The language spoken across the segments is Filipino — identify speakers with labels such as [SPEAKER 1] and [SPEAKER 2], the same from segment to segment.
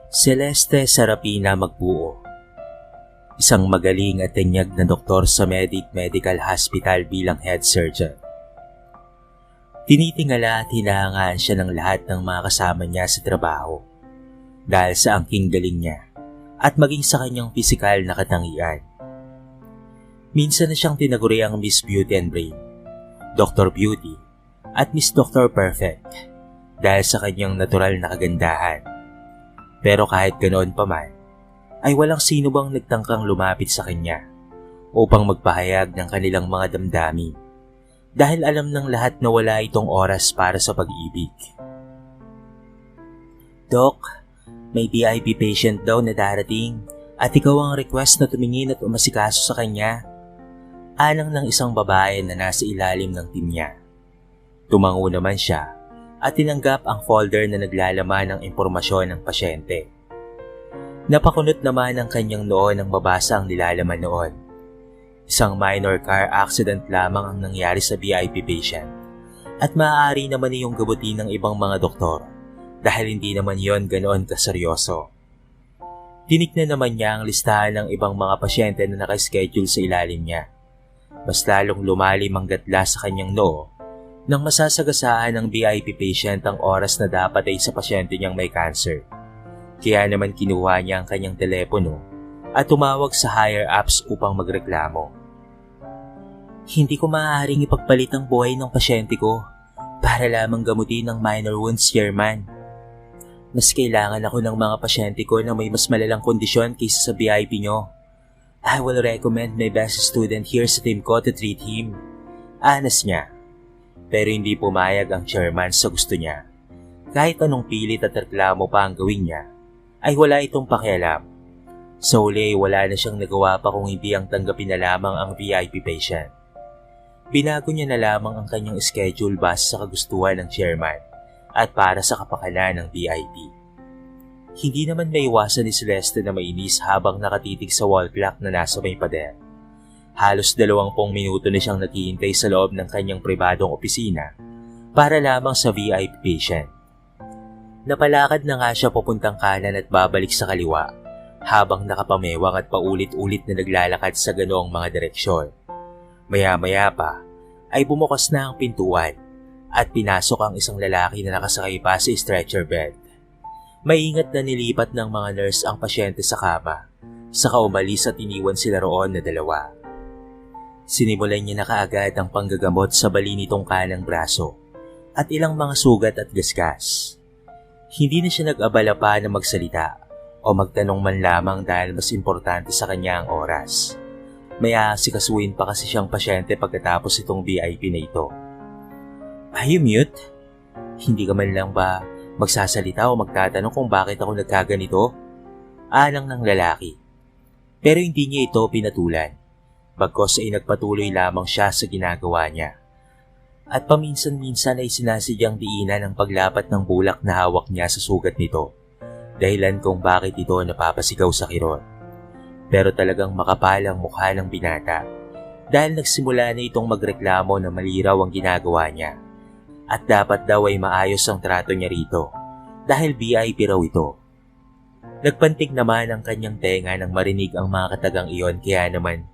[SPEAKER 1] Celeste Sarapina Magbuo, isang magaling at tanyag na doktor sa Medical Hospital bilang head surgeon. Tinitingala at hinahangaan siya ng lahat ng mga kasama niya sa trabaho dahil sa angking galing niya at maging sa kanyang pisikal na katangian. Minsan na siyang tinaguri ang Miss Beauty and Brain, Dr. Beauty at Miss Dr. Perfect dahil sa kanyang natural na kagandahan. Pero kahit ganoon pa man, ay walang sino bang nagtangkang lumapit sa kanya upang magpahayag ng kanilang mga damdamin dahil alam ng lahat na wala itong oras para sa pag-ibig. Doc, may VIP patient daw na darating at ikaw ang request na tumingin at umasikaso sa kanya. Alang ng isang babae na nasa ilalim ng team niya. Tumango naman siya at tinanggap ang folder na naglalaman ng impormasyon ng pasyente. Napakunot naman ang kanyang noo nang mabasa ang nilalaman noon. Isang minor car accident lamang ang nangyari sa VIP patient at maaari naman iyong gamutin ng ibang mga doktor dahil hindi naman yon ganoon kaseryoso. Tinignan naman niya ang listahan ng ibang mga pasyente na nakaschedule sa ilalim niya. Mas lalong lumalim ang gatla sa kanyang noo nang masasagasaan ng VIP patient ang oras na dapat ay sa pasyente niyang may cancer. Kaya naman kinuha niya ang kanyang telepono at tumawag sa higher-ups upang magreklamo. Hindi ko maaaring ipagpalit ang buhay ng pasyente ko para lamang gamutin ang minor wounds, Chairman. Mas kailangan ako ng mga pasyente ko na may mas malalang kondisyon kaysa sa VIP niyo. I will recommend my best student here sa team ko to treat him. Anas niya. Pero hindi pumayag ang chairman sa gusto niya. Kahit anong pilit at reklamo pa ang gawin niya, ay wala itong pakialam. Sa huli wala na siyang nagawa pa kung hindi ang tanggapin na lamang ang VIP patient. Binago niya na lamang ang kanyang schedule base sa kagustuhan ng chairman at para sa kapakanan ng VIP. Hindi naman maiwasan ni Celeste na mainis habang nakatitig sa wall clock na nasa may pader. Halos 20 minuto na siyang naghihintay sa loob ng kanyang pribadong opisina para lamang sa VIP patient. Napalakad na nga siya papuntang kanan at babalik sa kaliwa habang nakapamewang at paulit-ulit na naglalakad sa ganoong mga direksyon. Maya-maya pa ay bumukas na ang pintuan at pinasok ang isang lalaki na nakasakay pa sa stretcher bed. Maingat na nilipat ng mga nurse ang pasyente sa kama, saka umalis at iniwan sila roon na dalawa. Sinimulan niya na kaagad ang panggagamot sa bali nitong kanang braso at ilang mga sugat at gasgas. Hindi na siya nag-abala pa na magsalita o magtanong man lamang dahil mas importante sa kanya ang oras. May aasikasuhin pa kasi siyang pasyente pagkatapos itong VIP na ito. Are you mute? Hindi ka man lang ba magsasalita o magtatanong kung bakit ako nagkaganito? Alang ng lalaki. Pero hindi niya ito pinatulan. Bagkos ay nagpatuloy lamang siya sa ginagawa niya. At paminsan-minsan ay sinasidyang diinan ang paglapat ng bulak na hawak niya sa sugat nito. Dahilan kung bakit ito napapasigaw sa kirot. Pero talagang makapal ang mukha ng binata. Dahil nagsimula na itong magreklamo na mali raw ang ginagawa niya. At dapat daw ay maayos ang trato niya rito dahil VIP raw ito. Nagpantig naman ang kanyang tenga nang marinig ang mga katagang iyon kaya naman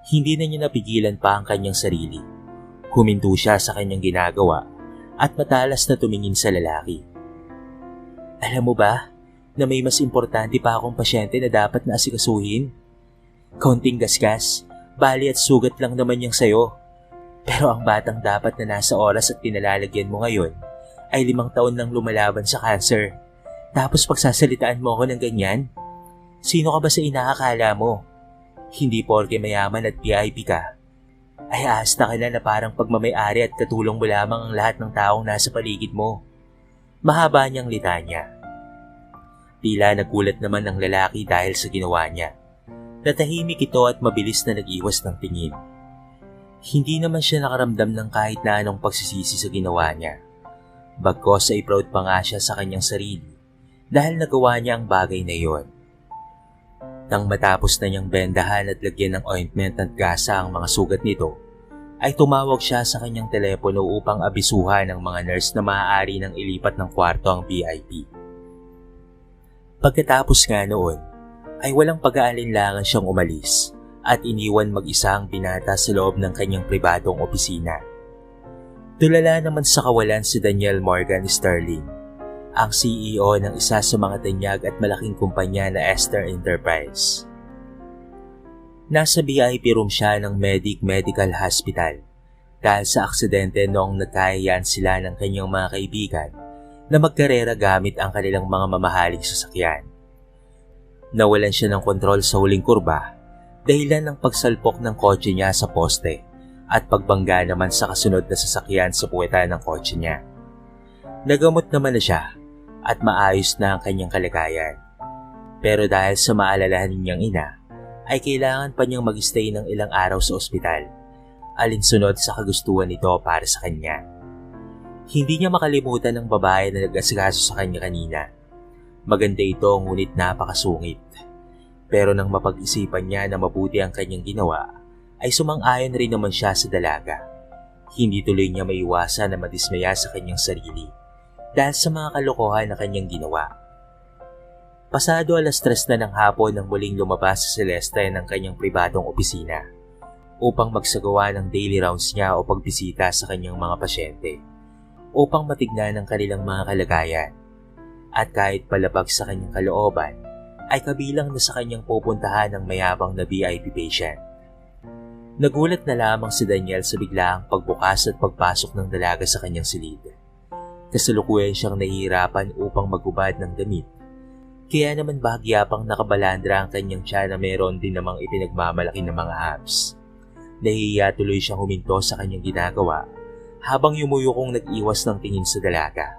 [SPEAKER 1] hindi na niya napigilan pa ang kanyang sarili. Huminto siya sa kanyang ginagawa at matalas na tumingin sa lalaki. Alam mo ba na may mas importante pa akong pasyente na dapat na asikasuhin? Kaunting gasgas, bali at sugat lang naman yung sayo. Pero ang batang dapat na nasa oras at pinalalagyan mo ngayon ay 5 taon nang lumalaban sa cancer. Tapos pagsasalitaan mo ako ng ganyan? Sino ka ba sa inaakala mo? Hindi porke mayaman at VIP ka ay aasta ka na parang pagmamay-ari at katulong mo lamang ang lahat ng taong nasa paligid mo. Mahaba niyang litanya. Tila nagulat naman ang lalaki dahil sa ginawa niya. Natahimik ito at mabilis na nag-iwas ng tingin. Hindi naman siya nakaramdam ng kahit na anong pagsisisi sa ginawa niya. Bagkos ay proud pa nga siya sa kanyang sarili dahil nagawa niya ang bagay na iyon. Nang matapos na niyang bendahan at lagyan ng ointment at gasa ang mga sugat nito, ay tumawag siya sa kanyang telepono upang abisuhan ng mga nurse na maaari nang ilipat ng kwarto ang VIP. Pagkatapos nga noon, ay walang pag-aalinlangan siyang umalis at iniwan mag-isa ang binata sa loob ng kanyang pribadong opisina. Tulala naman sa kawalan si Daniel Morgan Sterling, ang CEO ng isa sa mga tanyag at malaking kumpanya na Ester Enterprise. Nasa VIP room siya ng Medical Hospital dahil sa aksidente noong nagkayayaan sila ng kanyang mga kaibigan na magkarera gamit ang kanilang mga mamahaling sasakyan. Nawalan siya ng kontrol sa huling kurba dahilan ng pagsalpok ng kotse niya sa poste at pagbangga naman sa kasunod na sasakyan sa puwetan ng kotse niya. Nagamot naman na siya at maayos na ang kanyang kalagayan. Pero dahil sa maalalahanin niyang ina, ay kailangan pa niyang mag-stay ng ilang araw sa ospital, alinsunod sa kagustuhan nito para sa kanya. Hindi niya makalimutan ng babae na nag-asikaso sa kanya kanina. Maganda ito ngunit napakasungit. Pero nang mapag-isipan niya na mabuti ang kanyang ginawa, ay sumang-ayon rin naman siya sa dalaga. Hindi tuloy niya maiwasan na madismaya sa kanyang sarili dahil sa mga kalokohan na kanyang ginawa. Pasado 3:00 na ng hapon nang muling lumabas si Celeste ng kanyang pribadong opisina upang magsagawa ng daily rounds niya o pagbisita sa kanyang mga pasyente upang matignan ang kanilang mga kalagayan. At kahit palabag sa kanyang kalooban, ay kabilang na sa kanyang pupuntahan ng mayabang na VIP patient. Nagulat na lamang si Daniel sa biglaang pagbukas at pagpasok ng dalaga sa kanyang silid. Kasalukuyan siyang nahihirapan upang magubad ng damit. Kaya naman bahagya pang nakabalandra ang kanyang tiyan na meron din namang ipinagmamalaki ng mga abs. Nahihiya tuloy siyang huminto sa kanyang ginagawa habang yumuyukong nag-iwas ng tingin sa dalaga.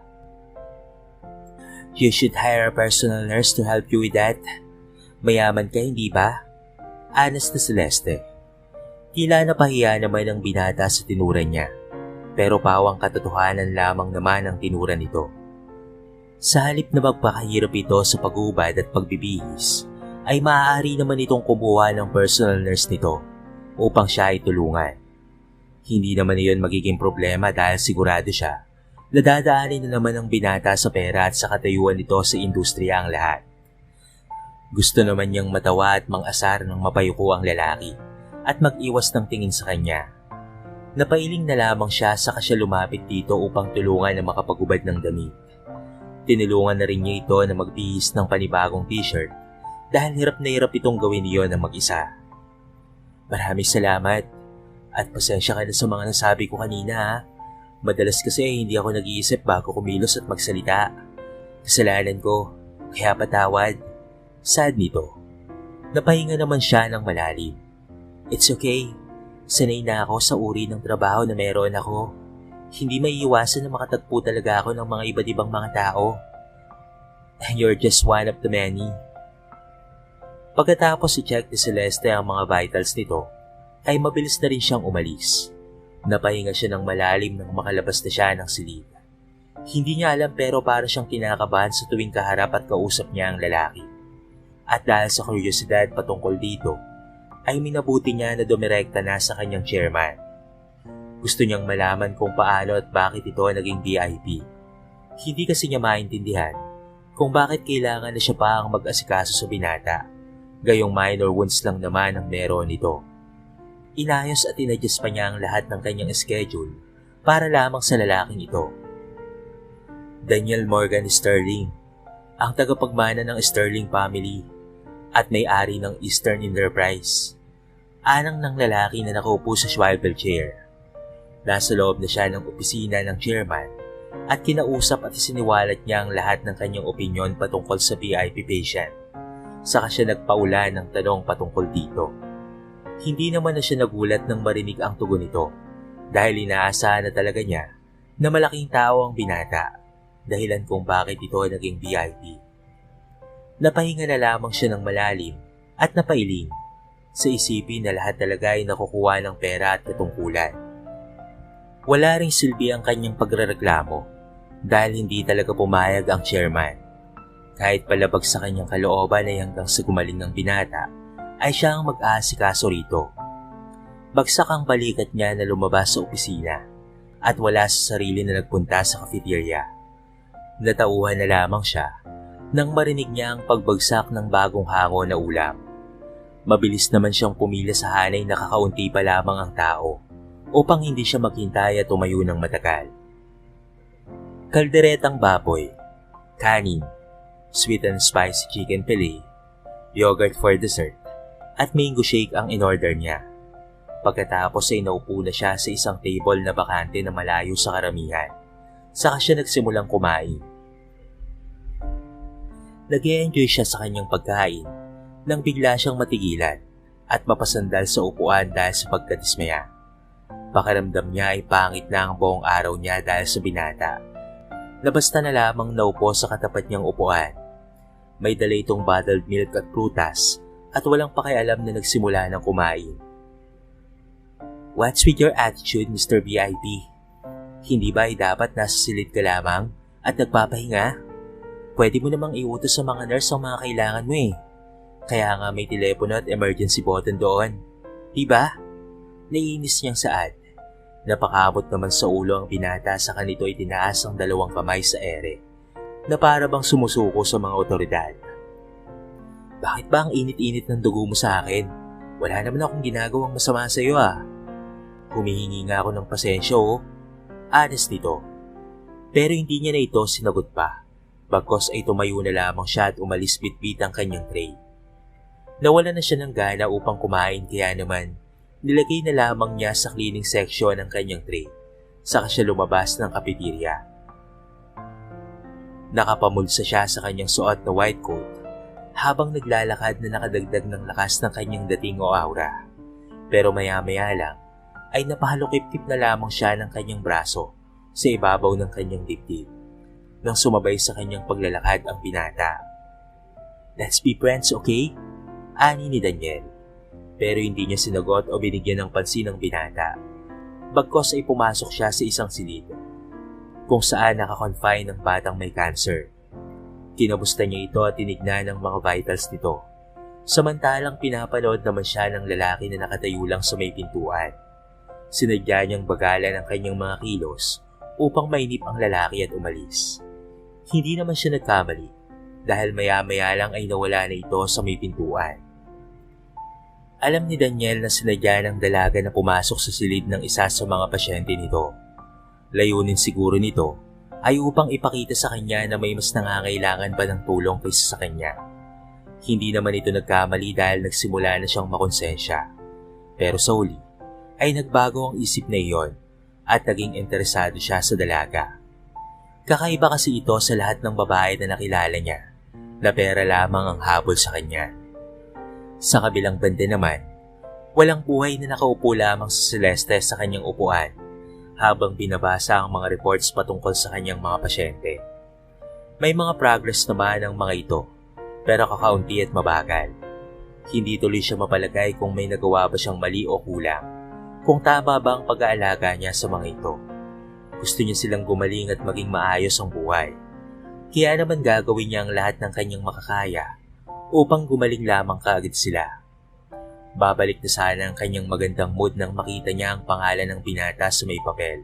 [SPEAKER 1] "You should hire a personal nurse to help you with that. Mayaman ka, hindi ba?" Anas na Celeste. Tila napahiya naman ang binata sa tinura niya, pero pawang katotohanan lamang naman ang tinura nito. Sa halip na magpakahirap ito sa pag-ubad at pagbibihis, ay maaari naman itong kumuha ng personal nurse nito upang siya ay tulungan. Hindi naman iyon magiging problema dahil sigurado siya na dadaanin na naman ang binata sa pera at sa katayuan nito sa industriya ang lahat. Gusto naman niyang matawa at mang-asar ng mapayuko ang lalaki at mag-iwas ng tingin sa kanya. Napailing na lamang siya saka siya lumapit dito upang tulungan na makapagubad ng damit. Tinulungan na rin niya ito na magbihis ng panibagong t-shirt dahil hirap na hirap itong gawin niyon ng mag-isa. "Maraming salamat at pasensya ka na sa mga nasabi ko kanina ha. Madalas kasi hindi ako nag-iisip bago kumilos at magsalita. Kasalanan ko, kaya patawad." Sad nito. Napahinga naman siya ng malalim. "It's okay. Sanay na ako sa uri ng trabaho na meron ako. Hindi maiiwasan na makatagpo talaga ako ng mga iba't ibang mga tao. You're just one of the many." Pagkatapos i-check ni Celeste ang mga vitals nito, ay mabilis na rin siyang umalis. Napahinga siya ng malalim nang makalabas na siya ng silid. Hindi niya alam pero para siyang kinakabahan sa tuwing kaharap at kausap niya ang lalaki. At dahil sa kuryosidad patungkol dito, ay minabuti niya na dumirekta na sa kanyang chairman. Gusto niyang malaman kung paano at bakit ito naging VIP. Hindi kasi niya maintindihan kung bakit kailangan na siya pa ang mag-asikaso sa binata, gayong minor wounds lang naman ang meron nito. Inayos at inadjust pa niya ang lahat ng kanyang schedule para lamang sa lalaking ito. Daniel Morgan Sterling, ang tagapagmana ng Sterling family at may-ari ng Eastern Enterprise. Anang ng lalaki na nakaupo sa swivel chair. Nasa loob na siya ng opisina ng chairman at kinausap at isiniwalat niya ang lahat ng kanyang opinyon patungkol sa VIP patient. Saka siya nagpaula ng tanong patungkol dito. Hindi naman na siya nagulat nang marinig ang tugon nito dahil inaasahan na talaga niya na malaking tao ang binata, dahilan kung bakit ito naging VIP. Napahinga na lamang siya ng malalim at napailing sa isipin na lahat talaga ay nakukuha ng pera at katungkulan. Wala ring silbi ang kanyang pagrereklamo dahil hindi talaga pumayag ang chairman. Kahit palabag sa kanyang kalooban ay hanggang sa gumaling ng binata, ay siya ang mag-aasikaso rito. Bagsak ang balikat niya na lumabas sa opisina at wala sa sarili na nagpunta sa cafeteria. Natauhan na lamang siya nang marinig niya ang pagbagsak ng bagong hango na ulam. Mabilis naman siyang pumila sa hanay na kakaunti pa lamang ang tao upang hindi siya maghintay at tumayo ng matagal. Kalderetang baboy, kanin, sweet and spicy chicken fillet, yogurt for dessert, at mango shake ang in-order niya. Pagkatapos ay naupo na siya sa isang table na bakante na malayo sa karamihan. Saka siya nagsimulang kumain. Nag-e-enjoy siya sa kanyang pagkain nang bigla siyang matigilan at mapasandal sa upuan dahil sa pagkadismaya. Pakiramdam niya ay pangit na ang buong araw niya dahil sa binata. Nabasta na lamang naupo sa katapat niyang upuan. May dala itong bottled milk at prutas at walang pakialam na nagsimula ng kumain. What's with your attitude, Mr. VIP? Hindi ba ay dapat nasa silid ka lamang at nagpapahinga? Pwede mo namang iutos sa mga nurse ang mga kailangan mo eh. Kaya nga may telepono at emergency button doon. Diba? Naiinis niyang saad. Napakamot naman sa ulo ang binata sa kanito ay tinaas ang dalawang kamay sa ere na para bang sumusuko sa mga otoridad. Bakit ba ang init-init ng dugo mo sa akin? Wala naman akong ginagawang masama sa iyo ah. Humihingi nga ako ng pasensya oh. Honest nito. Pero hindi niya na ito sinagot pa. Bagkos ay tumayo na lamang siya at umalis bitbit ang kanyang tray. Nawala na siya ng gana upang kumain kaya naman nilagay na lamang niya sa cleaning section ang kanyang tray. Saka siya lumabas ng cafeteria. Nakapamulsa siya sa kanyang suot na white coat habang naglalakad na nakadagdag ng lakas ng kanyang dating o aura. Pero maya-maya lang ay napahalukip-tip na lamang siya ng kanyang braso sa ibabaw ng kanyang dibdib nang sumabay sa kanyang paglalakad ang binata. Let's be friends, okay? Ani ni Daniel. Pero hindi niya sinagot o binigyan ng pansin ng binata. Bagkos ay pumasok siya sa isang silid kung saan nakakonfine ng batang may cancer. Kinamusta niya ito at tinignan ang mga vitals nito. Samantalang pinapanood naman siya ng lalaki na nakatayo lang sa may pintuan. Sinadya niyang bagalan ang kanyang mga kilos upang mainip ang lalaki at umalis. Hindi naman siya nagkamali dahil maya-maya lang ay nawala na ito sa may pintuan. Alam ni Daniel na sinadya ng dalaga na pumasok sa silid ng isa sa mga pasyente nito. Layunin siguro nito ay upang ipakita sa kanya na may mas nangangailangan pa ng tulong kaysa sa kanya. Hindi naman ito nagkamali dahil nagsimula na siyang makonsensya. Pero sa huli ay nagbago ang isip na iyon at naging interesado siya sa dalaga. Kakaiba kasi ito sa lahat ng babae na nakilala niya na pera lamang ang habol sa kanya. Sa kabilang banda naman, walang buhay na nakaupo lamang sa Celeste sa kanyang upuan habang binabasa ang mga reports patungkol sa kanyang mga pasyente. May mga progress naman ang mga ito pero kakaunti at mabagal. Hindi tuloy siya mapalagay kung may nagawa ba siyang mali o kulang, kung tama ba ang pag-aalaga niya sa mga ito. Gusto niya silang gumaling at maging maayos ang buhay. Kaya naman gagawin niya ang lahat ng kanyang makakaya upang gumaling lamang kaagad sila. Babalik na sana ang kanyang magandang mood nang makita niya ang pangalan ng binata sa may papel.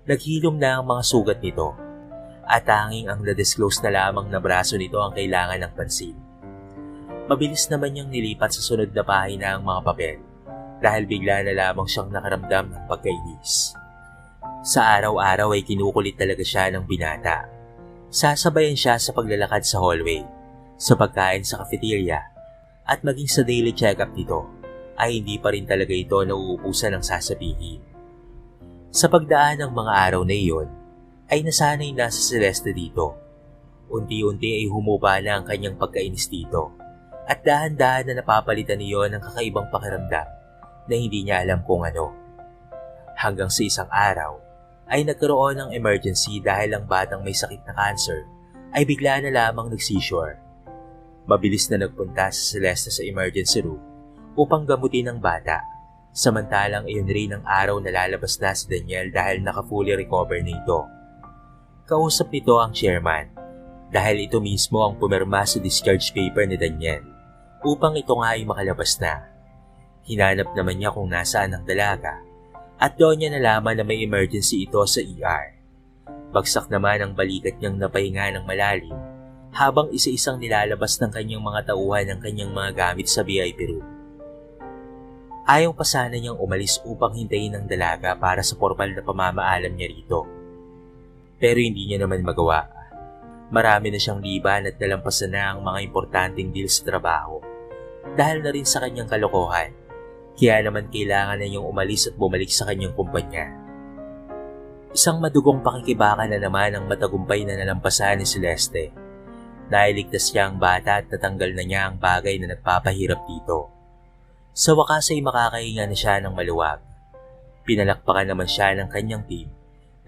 [SPEAKER 1] Naghilom na ang mga sugat nito at tanging ang na-disclose na lamang na braso nito ang kailangan ng pansin. Mabilis naman niyang nilipat sa sunod na pahina ang mga papel dahil bigla na lamang siyang nakaramdam ng pagkainis. Sa araw-araw ay kinukulit talaga siya ng binata. Sasabayan siya sa paglalakad sa hallway, sa pagkain sa cafeteria, at maging sa daily check-up nito ay hindi pa rin talaga ito nauubusan ng sasabihin. Sa pagdaan ng mga araw na iyon, ay nasanay na sa Celeste dito. Unti-unti ay humuba na ang kanyang pagkainis dito at dahan-dahan na napapalitan niyon ng kakaibang pakiramdam na hindi niya alam kung ano. Hanggang sa isang araw, ay nagkaroon ng emergency dahil ang batang may sakit na cancer ay bigla na lamang nag-seizure. Mabilis na nagpunta sa Celeste sa emergency room upang gamutin ang bata, samantalang iyon rin ang araw na lalabas na si Daniel dahil naka-fully recover na ito. Kausap nito ang chairman dahil ito mismo ang pumirma sa discharge paper ni Daniel upang ito nga ay makalabas na. Hinanap naman niya kung nasaan ang dalaga at doon niya nalaman na may emergency ito sa ER. Bagsak naman ang balikat niyang napahinga ng malalim habang isa-isang nilalabas ng kanyang mga tauhan ng kanyang mga gamit sa VIP room. Ayaw pa sana niyang umalis upang hintayin ang dalaga para sa formal na pamamaalam niya rito. Pero hindi niya naman magawa. Marami na siyang liban at nalampasan na ang mga importanteng deal sa trabaho dahil na rin sa kanyang kalokohan. Kaya naman kailangan na niyang umalis at bumalik sa kanyang kumpanya. Isang madugong pakikibaka na naman ang matagumpay na nalampasan ni Celeste. Nailigtas niya ang bata at natanggal na niya ang bagay na nagpapahirap dito. Sa wakas ay makakahinga na siya ng maluwag. Pinalakpakan naman siya ng kanyang team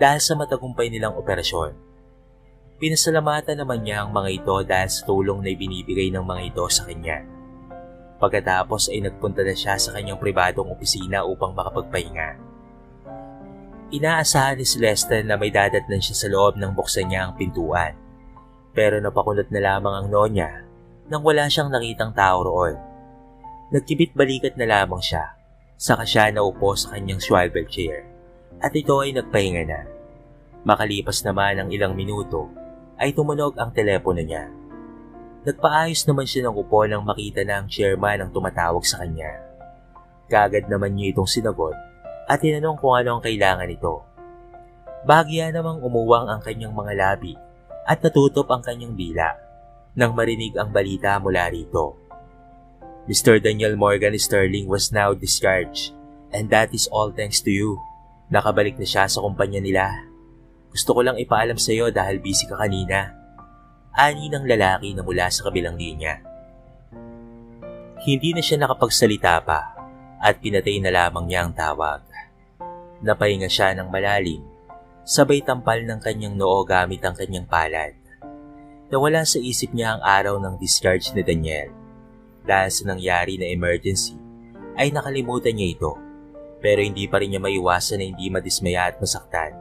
[SPEAKER 1] dahil sa matagumpay nilang operasyon. Pinasalamatan naman niya ang mga ito dahil sa tulong na ibinibigay ng mga ito sa kanya. Pagkatapos ay nagpunta na siya sa kanyang pribadong opisina upang makapagpahinga. Inaasahan ni Celeste na may dadatnan siya sa loob nang buksan niya ang pintuan. Pero napakunot na lamang ang noo niya nang wala siyang nakitang tao roon. Nagkibit balikat na lamang siya, saka siya naupo sa kanyang swivel chair at ito ay nagpahinga na. Makalipas naman ang ilang minuto ay tumunog ang telepono niya. Nagpaayos naman siya ng upo nang makita na ang chairman ang tumatawag sa kanya. Kaagad naman niya itong sinagot at tinanong kung ano ang kailangan nito. Bahagya namang umuwang ang kanyang mga labi at natutop ang kanyang dila nang marinig ang balita mula rito. Mr. Daniel Morgan Sterling was now discharged and that is all thanks to you. Nakabalik na siya sa kumpanya nila. Gusto ko lang ipaalam sa iyo dahil busy ka kanina. Ani ng lalaki na mula sa kabilang linya. Hindi na siya nakapagsalita pa at pinatay na lamang niya ang tawag. Napahinga siya ng malalim, sabay tampal ng kanyang noo gamit ang kanyang palad. Nawala sa isip niya ang araw ng discharge ni Daniel. Dahil sa nangyari na emergency, ay nakalimutan niya ito. Pero hindi pa rin niya maiwasan na hindi madismaya at masaktan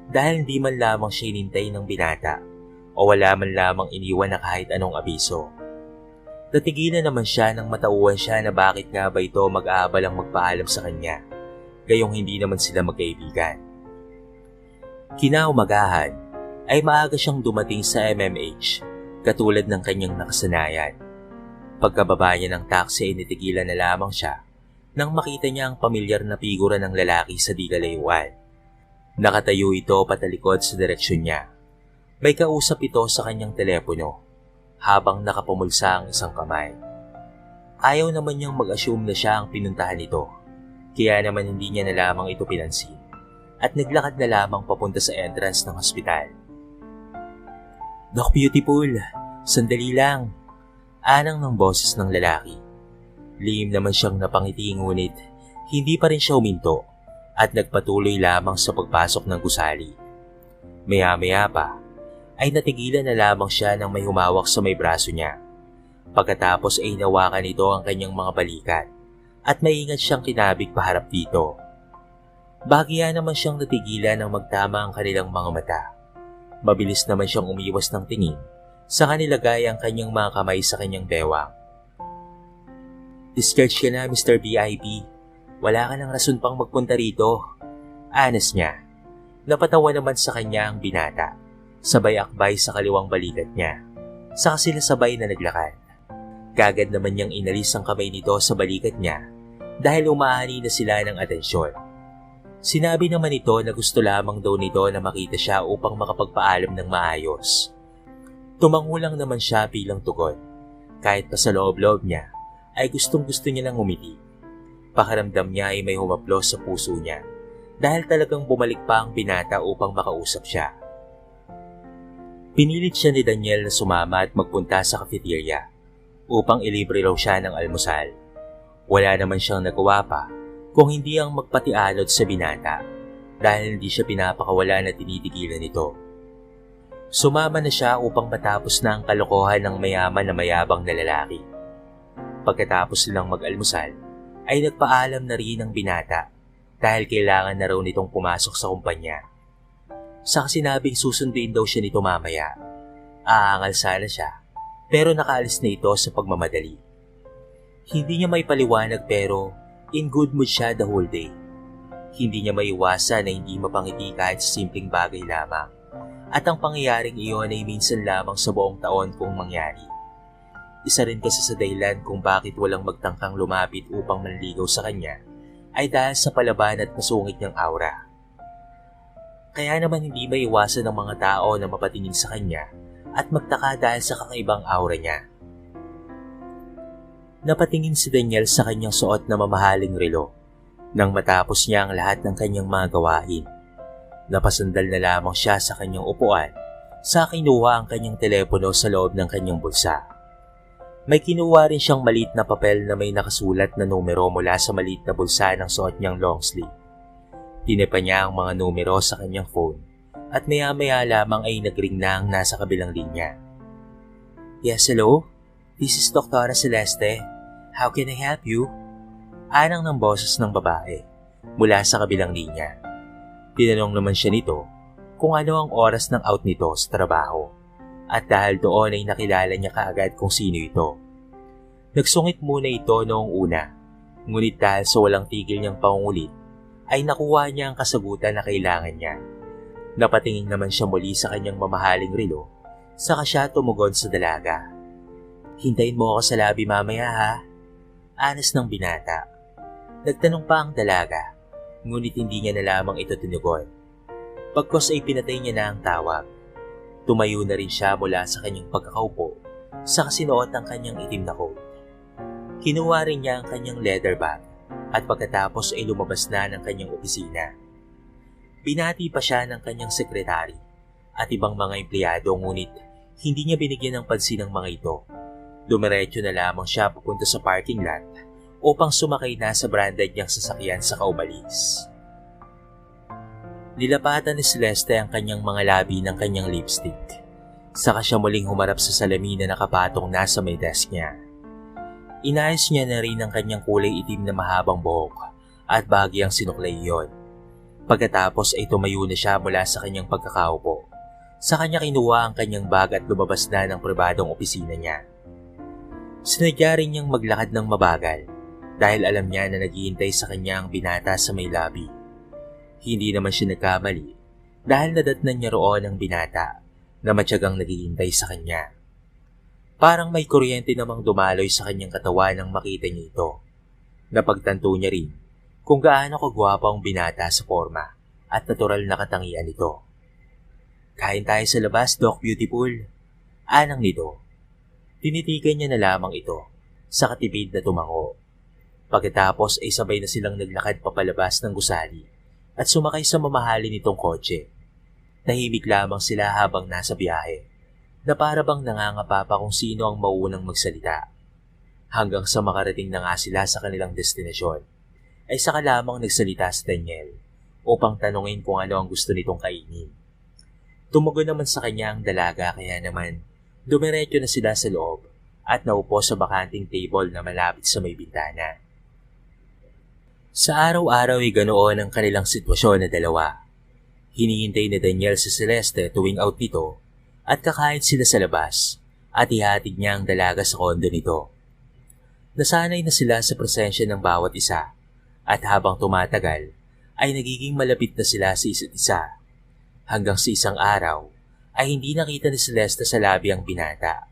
[SPEAKER 1] dahil hindi man lamang siya inintay ng binata o wala man lamang iniwan na kahit anong abiso. Natigilan naman siya nang matauhan siya na bakit nga ba ito mag-aabalang magpaalam sa kanya, gayong hindi naman sila magkaibigan. Kinaumagahan ay maaga siyang dumating sa MMH katulad ng kanyang nakasanayan. Pagkababa niya ng taxi ay nitigilan na lamang siya nang makita niya ang pamilyar na figura ng lalaki sa di kalayuan. Nakatayo ito patalikod sa direksyon niya. May kausap ito sa kanyang telepono habang nakapumulsa ang isang kamay. Ayaw naman niyang mag-assume na siya ang pinuntahan nito, kaya naman hindi niya na lamang ito pinansin at naglakad na lamang papunta sa entrance ng hospital. "Doc Beautiful, sandali lang," anang ng boses ng lalaki. Lihim naman siyang napangiti ngunit hindi pa rin siya huminto at nagpatuloy lamang sa pagpasok ng gusali. Maya-maya pa ay natigilan na lamang siya nang may humawak sa may braso niya. Pagkatapos ay inawakan nito ang kanyang mga balikat at maingat siyang kinabig paharap dito. Bahagya naman siyang natigilan nang magtama ang kanilang mga mata. Mabilis naman siyang umiwas ng tingin sa kanilagay ang kanyang mga kamay sa kanyang bewang. "Discharge ka na, Mr. VIP. Wala ka ng rason pang magpunta rito," anas niya. Napatawa naman sa kanya ang binata. Sabay akbay sa kaliwang balikat niya. Saka sila sabay na naglakad. Kagad naman niyang inalis ang kamay nito sa balikat niya dahil umaani na sila ng atensyon. Sinabi naman ito na gusto lamang daw nito na makita siya upang makapagpaalam ng maayos. Tumango lang naman siya bilang tugon. Kahit pa sa loob-loob niya, ay gustong-gusto niya lang umiti. Pakiramdam niya ay may humaplos sa puso niya dahil talagang bumalik pa ang binata upang makausap siya. Pinilit siya ni Daniel na sumama at magpunta sa cafeteria upang ilibre raw siya ng almusal. Wala naman siyang nagawa pa kung hindi ang magpatialod sa binata dahil hindi siya pinapakawala na tinitigilan nito. Sumama na siya upang matapos na ang kalokohan ng mayaman na mayabang na lalaki. Pagkatapos nilang mag-almusal, ay nagpaalam na rin ang binata dahil kailangan na raw nitong pumasok sa kumpanya. Saka sinabing susunduin daw siya nito mamaya. Aangal sana siya, pero nakaalis na ito sa pagmamadali. Hindi niya may paliwanag pero in good mood siya the whole day. Hindi niya maiwasan na hindi mapangiti kahit sa simpleng bagay lamang. At ang pangyayaring iyon ay minsan lamang sa buong taon kung mangyari. Isa rin kasi sa dahilan kung bakit walang magtangkang lumapit upang manligaw sa kanya ay dahil sa palaban at masungit niyang aura. Kaya naman hindi maiwasan ng mga tao na mapatingin sa kanya at magtaka dahil sa kakaibang aura niya. Napatingin si Daniel sa kanyang suot na mamahaling relo nang matapos niya ang lahat ng kanyang mga gawain. Napasandal na lamang siya sa kanyang upuan sa kinuha ang kanyang telepono sa loob ng kanyang bulsa. May kinuha rin siyang maliit na papel na may nakasulat na numero mula sa maliit na bulsa ng suot niyang long sleeve. Tinepa niya ang mga numero sa kanyang phone at maya-maya lamang ay nagring na ang nasa kabilang linya. Yes, hello? This is Dr. Celeste. How can I help you? Anang ng boses ng babae mula sa kabilang linya. Tinanong naman siya nito kung ano ang oras ng out nito sa trabaho at dahil doon ay nakilala niya kaagad kung sino ito. Nagsungit muna ito noong una, ngunit dahil sa walang tigil niyang pangungulit ay nakuha niya ang kasagutan na kailangan niya. Napatingin naman siya muli sa kanyang mamahaling relo, saka siya tumugon sa dalaga. Hintayin mo ako sa labi mamaya ha? Anas ng binata. Nagtanong pa ang dalaga, ngunit hindi niya na lamang ito tinugon. Pagkos ay pinatay niya na ang tawag. Tumayo na rin siya mula sa kanyang pagkakaupo, saka sinuot ang kanyang itim na coat. Kinuha rin niya ang kanyang leather bag at pagkatapos ay lumabas na ng kanyang opisina. Binati pa siya ng kanyang sekretary at ibang mga empleyado ngunit hindi niya binigyan ng pansin ng mga ito. Dumiretso na lamang siya papunta sa parking lot upang sumakay na sa branded niyang sasakyan sa kaubalis. Nilapatan ni Celeste ang kanyang mga labi ng kanyang lipstick. Saka siya muling humarap sa salamin na nakapatong nasa may desk niya. Inayos niya na rin ang kanyang kulay itim na mahabang buhok at bahagyang sinuklay iyon. Pagkatapos ay tumayo na siya mula sa kanyang pagkakaupo. Sa kanya kinuha ang kanyang bag at lumabas na ng pribadong opisina niya. Sinadya rin niyang maglakad ng mabagal dahil alam niya na naghihintay sa kanya ang binata sa may lobby. Hindi naman siya nagkamali dahil nadatnan niya roon ang binata na matyagang naghihintay sa kanya. Parang may kuryente namang dumaloy sa kanyang katawan nang makita niya ito. Napagtanto niya rin kung gaano kagwapo ang binata sa forma at natural na katangian nito. Kain tayo sa labas, Doc Beautiful. Anang nito. Tinitigan niya na lamang ito sa katipid na tumango. Pagkatapos ay sabay na silang naglakad papalabas ng gusali at sumakay sa mamahalin nitong kotse. Tahimik lamang sila habang nasa biyahe na para bang nangangapa pa kung sino ang mauunang magsalita. Hanggang sa makarating na nga sila sa kanilang destinasyon ay saka lamang nagsalita si Daniel upang tanungin kung ano ang gusto nitong kainin. Tumugon naman sa kanya ang dalaga kaya naman dumiretso na sila sa loob at naupo sa bakanting table na malapit sa may bintana. Sa araw-araw ay ganoon ang kanilang sitwasyon na dalawa. Hinihintay ni Daniel si Celeste tuwing out nito at kakain sila sa labas at ihatid niya ang dalaga sa kondo nito. Nasanay na sila sa presensya ng bawat isa at habang tumatagal ay nagiging malapit na sila sa isa't isa. Hanggang sa isang araw ay hindi nakita ni Celeste sa labi ang binata.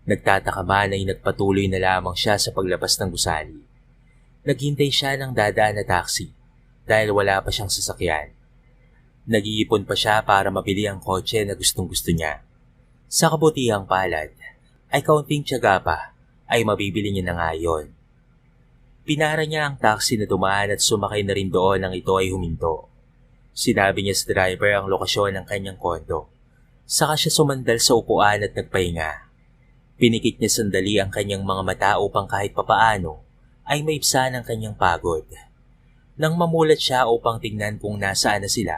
[SPEAKER 1] Nagtataka man ay nagpatuloy na lamang siya sa paglabas ng gusali. Naghintay siya ng dadaan na taxi dahil wala pa siyang sasakyan. Nag-iipon pa siya para mabili ang kotse na gustong-gusto niya. Sa kabutihang palad ay kaunting tiyaga pa ay mabibili niya na nga yun. Pinara niya ang taxi na dumaan at sumakay na rin doon nang ito ay huminto. Sinabi niya sa driver ang lokasyon ng kanyang kondo. Saka siya sumandal sa upuan at nagpahinga. Pinikit niya sandali ang kanyang mga mata upang kahit papaano ay maibsan ang kanyang pagod. Nang mamulat siya upang tingnan kung nasaan na sila,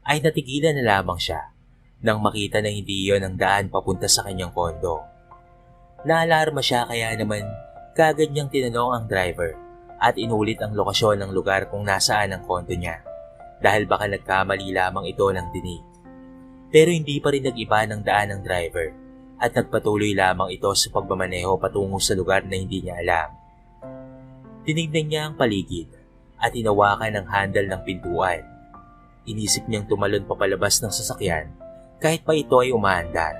[SPEAKER 1] ay natigilan na lamang siya nang makita na hindi iyon ang daan papunta sa kanyang kondo. Naalarma siya kaya naman kaagad niyang tinanong ang driver at inulit ang lokasyon ng lugar kung nasaan ang kondo niya dahil baka nagkamali lamang ito ng dinig. Pero hindi pa rin nag-iba ng daan ng driver at nagpatuloy lamang ito sa pagmamaneho patungo sa lugar na hindi niya alam. Tinignan niya ang paligid at hinawakan ang handle ng pintuan. Inisip niyang tumalon papalabas ng sasakyan kahit pa ito ay umaandar.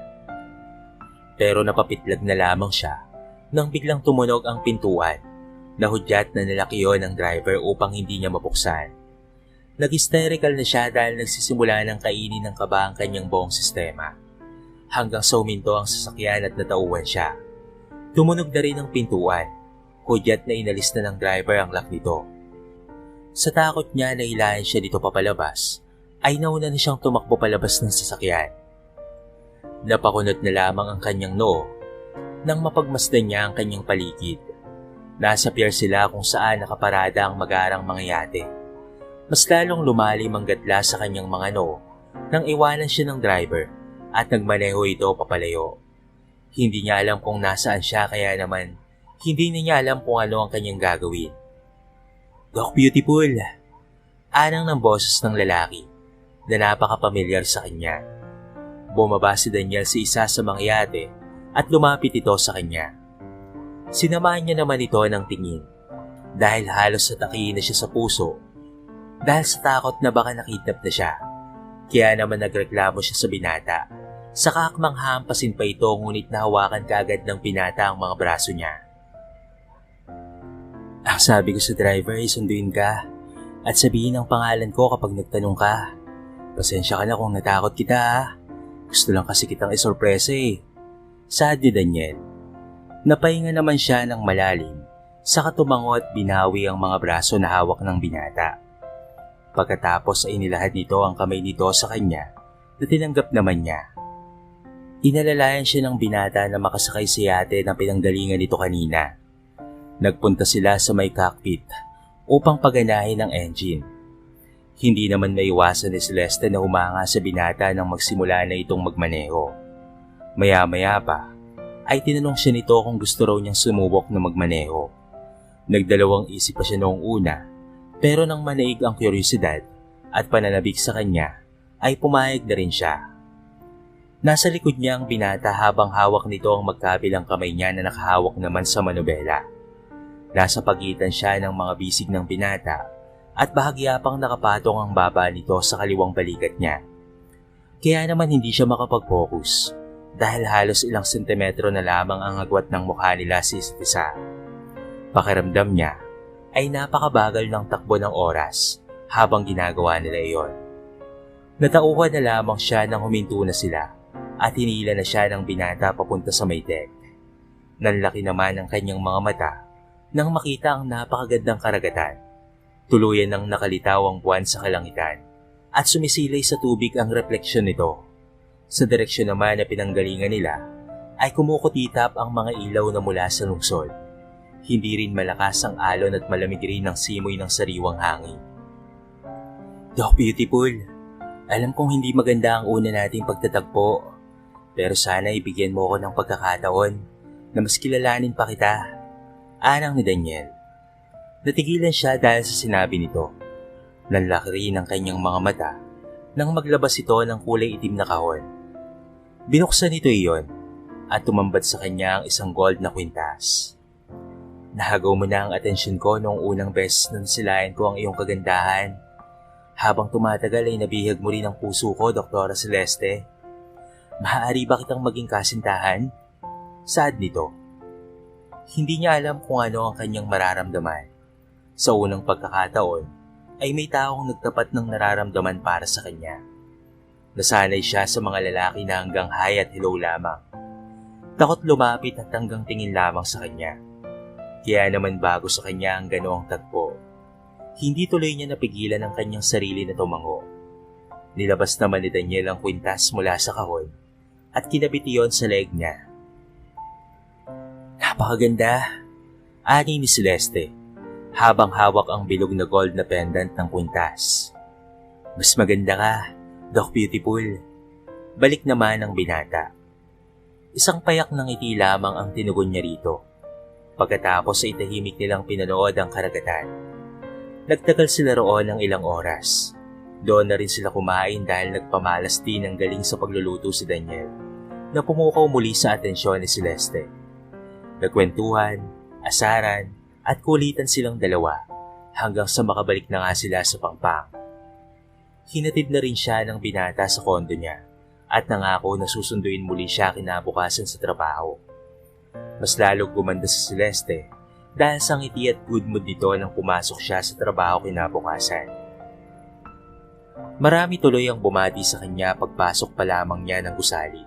[SPEAKER 1] Pero napapitlag na lamang siya nang biglang tumunog ang pintuan. Nahudyat na nilaki yon ng driver upang hindi niya mabuksan. Nag-hysterical na siya dahil nagsisimula ng kainin ng kaba ang kanyang buong sistema. Hanggang sa huminto ang sasakyan at natauhan siya. Tumunog na rin ang pintuan. Hudyat na inalis na ng driver ang lock nito. Sa takot niya na hilahin siya dito papalabas, ay nauna na siyang tumakbo palabas ng sasakyan. Napakunot na lamang ang kanyang noo nang mapagmasdan niya ang kanyang paligid. Nasa pier sila kung saan nakaparada ang mag-aarang mga yate. Mas lalong lumalim ang gatla sa kanyang mga noo nang iwanan siya ng driver at nagmaneho ito papalayo. Hindi niya alam kung nasaan siya kaya naman hindi niya alam kung ano ang kanyang gagawin. "Doc Beautiful," anang ng boses ng lalaki na napaka-pamilyar sa kanya. Bumaba si Daniel sa isa sa mga yate at lumapit ito sa kanya. Sinamahan niya naman ito ng tingin dahil halos natakiin na siya sa puso dahil sa takot na baka nakidnap na siya. Kaya naman nagreklamo siya sa binata. Saka akmang hampasin pa ito ngunit nahawakan kaagad ng binata ang mga braso niya. "Ang sabi ko sa driver ay sunduin ka at sabihin ang pangalan ko kapag nagtanong ka. Pasensya ka na kung natakot kita ha. Gusto lang kasi kitang isorpresa eh." Saad ni Daniel. Napahinga naman siya ng malalim, saka tumango at binawi ang mga braso na hawak ng binata. Pagkatapos ay inilahad nito ang kamay nito sa kanya na tinanggap naman niya. Inalalayan siya ng binata na makasakay sa yate na pinanggalingan nito kanina. Nagpunta sila sa may cockpit upang paganahin ang engine. Hindi naman maiwasan ni Celeste na humanga sa binata nang magsimula na itong magmaneho. Maya-maya pa ay tinanong siya nito kung gusto raw niyang sumubok na magmaneho. Nagdalawang isip pa siya noong una, pero nang manaig ang kuryosidad at pananabik sa kanya ay pumayag na rin siya. Nasa likod niya ang binata habang hawak nito ang magkabilang kamay niya na nakahawak naman sa manubela. Nasa pagitan siya ng mga bisig ng binata at bahagya pang nakapatong ang baba nito sa kaliwang balikat niya. Kaya naman hindi siya makapag-focus dahil halos ilang sentimetro na lamang ang agwat ng mukha nila sa isa't isa. Pakiramdam niya ay napakabagal ng takbo ng oras habang ginagawa nila iyon. Natauhan na lamang siya nang huminto na sila at hinila na siya ng binata papunta sa may deck. Nanlaki naman ang kanyang mga mata nang makita ang napakagandang karagatan. Tuluyan nang nakalitaw ang buwan sa kalangitan at sumisilay sa tubig ang refleksyon nito. Sa direksyon naman na pinanggalingan nila ay kumukutitap ang mga ilaw na mula sa lungsod. Hindi rin malakas ang alon at malamig rin ang simoy ng sariwang hangin. "Doc Beautiful, alam kong hindi maganda ang una nating pagtatagpo. Pero sana ibigyan mo ko ng pagkakataon na mas kilalanin pa kita," anang ni Daniel. Natigilan siya dahil sa sinabi nito. Nanlaki rin ang kanyang mga mata nang maglabas ito ng kulay itim na kahon. Binuksan nito iyon at tumambad sa kanya ang isang gold na kwintas. "Nahagaw mo na ang atensyon ko noong unang beses na nasilayan ko ang iyong kagandahan. Habang tumatagal ay nabihag mo rin ang puso ko, Dr. Celeste. Maaari ba kitang maging kasintahan?" Saad nito. Hindi niya alam kung ano ang kanyang mararamdaman. Sa unang pagkakataon ay may taong nagtapat ng nararamdaman para sa kanya. Nasanay siya sa mga lalaki na hanggang hi at hello lamang. Takot lumapit at hanggang tingin lamang sa kanya. Kaya naman bago sa kanya ang ganoong tagpo, hindi tuloy niya napigilan ang kanyang sarili na tumango. Nilabas naman ni Daniel ang kwintas mula sa kahon at kinabit iyon sa leeg niya. "Napakaganda," ani ni Celeste habang hawak ang bilog na gold na pendant ng kwintas. "Mas maganda ka, Doc Beautiful." Balik naman ang binata. Isang payak ng ngiti lamang ang tinugon niya rito. Pagkatapos ay tahimik nilang pinanood ang karagatan. Nagtagal sila roon ng ilang oras. Doon na rin sila kumain dahil nagpamalas din ang galing sa pagluluto si Daniel na pumukaw muli sa atensyon ni Celeste. Nagkwentuhan, asaran at kulitan silang dalawa hanggang sa makabalik na nga sila sa Pangpang. Hinatid na rin siya ng binata sa kondo niya at nangako na susunduin muli siya kinabukasan sa trabaho. Mas lalong gumanda si Celeste dahil sa ngiti at good mood nito nang pumasok siya sa trabaho kinabukasan. Marami tuloy ang bumati sa kanya pagpasok pa lamang niya ng gusali.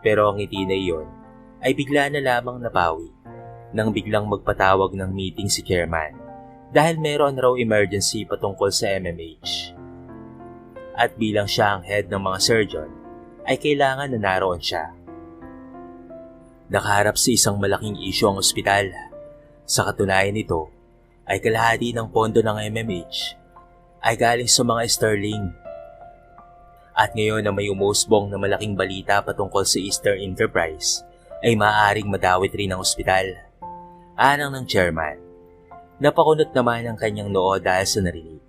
[SPEAKER 1] Pero ang ngiti na iyon ay bigla na lamang napawi nang biglang magpatawag ng meeting si chairman dahil meron raw emergency patungkol sa MMH. At bilang siya ang head ng mga surgeon, ay kailangan na naroon siya. Nakaharap sa isang malaking isyu ang ospital. Sa katunayan nito, ay kalahati ng pondo ng MMH ay galing sa mga sterling. At ngayon na may umusbong na malaking balita patungkol sa Eastern Enterprise, ay maaaring madawit rin ang ospital. Anang ng chairman, napakunot naman ang kanyang noo dahil sa narinig.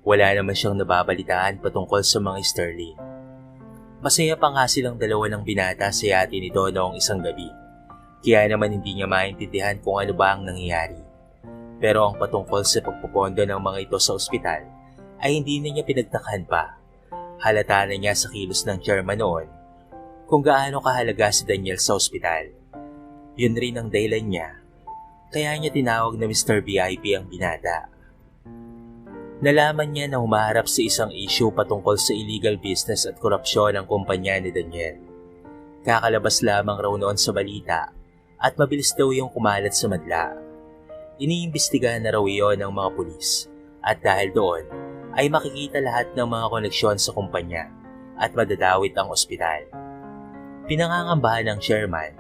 [SPEAKER 1] Wala naman siyang nababalitaan patungkol sa mga sterling. Masaya pa nga silang dalawa ng binata sa yate nito noong isang gabi. Kaya naman hindi niya maintindihan kung ano ba ang nangyayari. Pero ang patungkol sa pagpupondo ng mga ito sa ospital ay hindi na niya pinagtakhan pa. Halata na niya sa kilos ng chairman noon kung gaano kahalaga si Daniel sa ospital. Yun rin ang dahilan niya kaya niya tinawag na Mr. VIP ang binata. Nalaman niya na humaharap sa isang issue patungkol sa illegal business at korupsyon ng kumpanya ni Daniel. Kakalabas lamang raw noon sa balita at mabilis daw yung kumalat sa madla. Iniimbestigahan na raw iyon ng mga pulis at dahil doon ay makikita lahat ng mga koneksyon sa kumpanya at madadawit ang ospital. Pinangangambahan ng chairman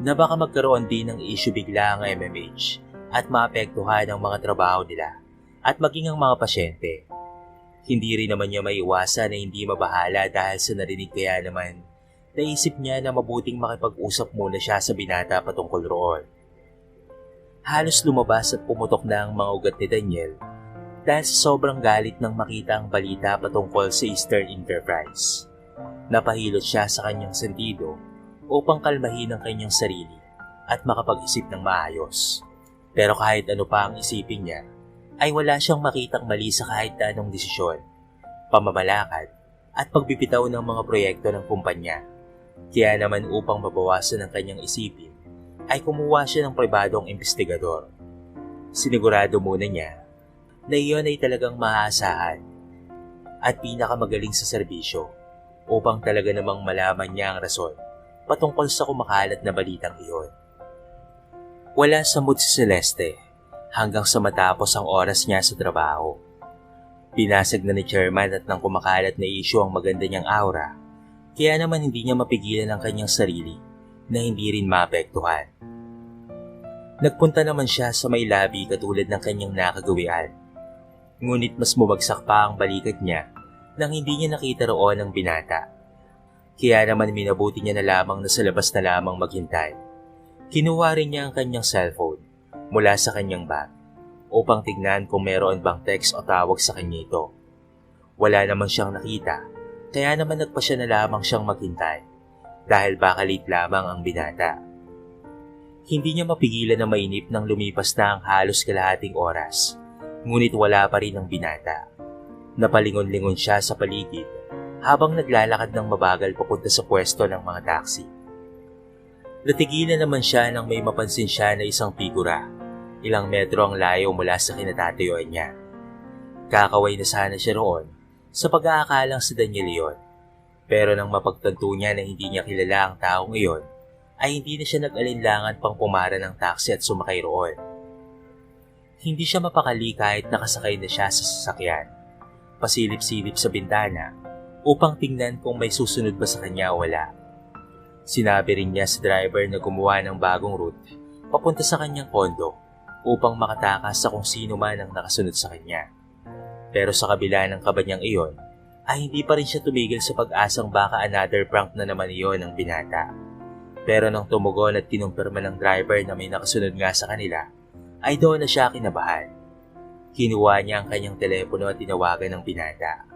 [SPEAKER 1] na baka magkaroon din ng issue bigla ang MMH at maapektuhan ang mga trabaho nila at maging ang mga pasyente. Hindi rin naman niya maiwasan na hindi mabahala dahil sa narinig kaya naman naisip niya na mabuting makipag-usap muna siya sa binata patungkol roon. Halos lumabas at pumutok na ang mga ugat ni Daniel dahil sa sobrang galit nang makita ang balita patungkol sa Eastern Enterprise. Napahilot siya sa kanyang sentido upang kalmahin ang kanyang sarili at makapag-isip ng maayos. Pero kahit ano pa ang isipin niya, ay wala siyang makitang mali sa kahit na anong desisyon, pamamalakad at pagbibitaw ng mga proyekto ng kumpanya. Kaya naman upang mabawasan ang kanyang isipin, ay kumuha siya ng pribadong investigador. Sinigurado muna niya na iyon ay talagang maaasahan at pinakamagaling sa serbisyo upang talaga namang malaman niya ang rason patungkol sa kumakalat na balitang iyon. Wala sa mood si Celeste hanggang sa matapos ang oras niya sa trabaho. Pinasag na ni chairman at nang kumakalat na issue ang maganda niyang aura, kaya naman hindi niya mapigilan ang kanyang sarili na hindi rin maapektuhan. Nagpunta naman siya sa may labi katulad ng kanyang nakagawian. Ngunit mas bumagsak pa ang balikat niya nang hindi niya nakita roon ang binata. Kaya naman minabuti niya na lamang na sa labas na lamang maghintay. Kinuha rin niya ang kanyang cellphone mula sa kanyang bag upang tignan kung meron bang text o tawag sa kanya ito. Wala naman siyang nakita, kaya naman nagpasya na lamang siyang maghintay dahil baka late lamang ang binata. Hindi niya mapigilan na mainip nang lumipas na ang halos kalahating oras, ngunit wala pa rin ang binata. Napalingon-lingon siya sa paligid habang naglalakad ng mabagal papunta sa pwesto ng mga taxi. Natigilan naman siya nang may mapansin siya na isang figura, ilang metro ang layo mula sa kinatatayuan niya. Kakaway na sana siya roon sa pag-aakalang si Daniel iyon, pero nang mapagtanto niya na hindi niya kilala ang taong iyon, ay hindi na siya nag-alinlangan pang pumara ng taxi at sumakay roon. Hindi siya mapakali kahit nakasakay na siya sa sasakyan. Pasilip-silip sa bintana upang tingnan kung may susunod ba sa kanya o wala. Sinabi rin niya sa driver na gumawa ng bagong route papunta sa kanyang kondo upang makatakas sa kung sino man ang nakasunod sa kanya. Pero sa kabila ng kaba niyang iyon, ay hindi pa rin siya tumigil sa pag-asang baka another prank na naman iyon ng binata. Pero nang tumugon at kinumpirma ng driver na may nakasunod nga sa kanila, ay doon na siya kinabahan. Kinuha niya ang kanyang telepono at tinawagan ng binata.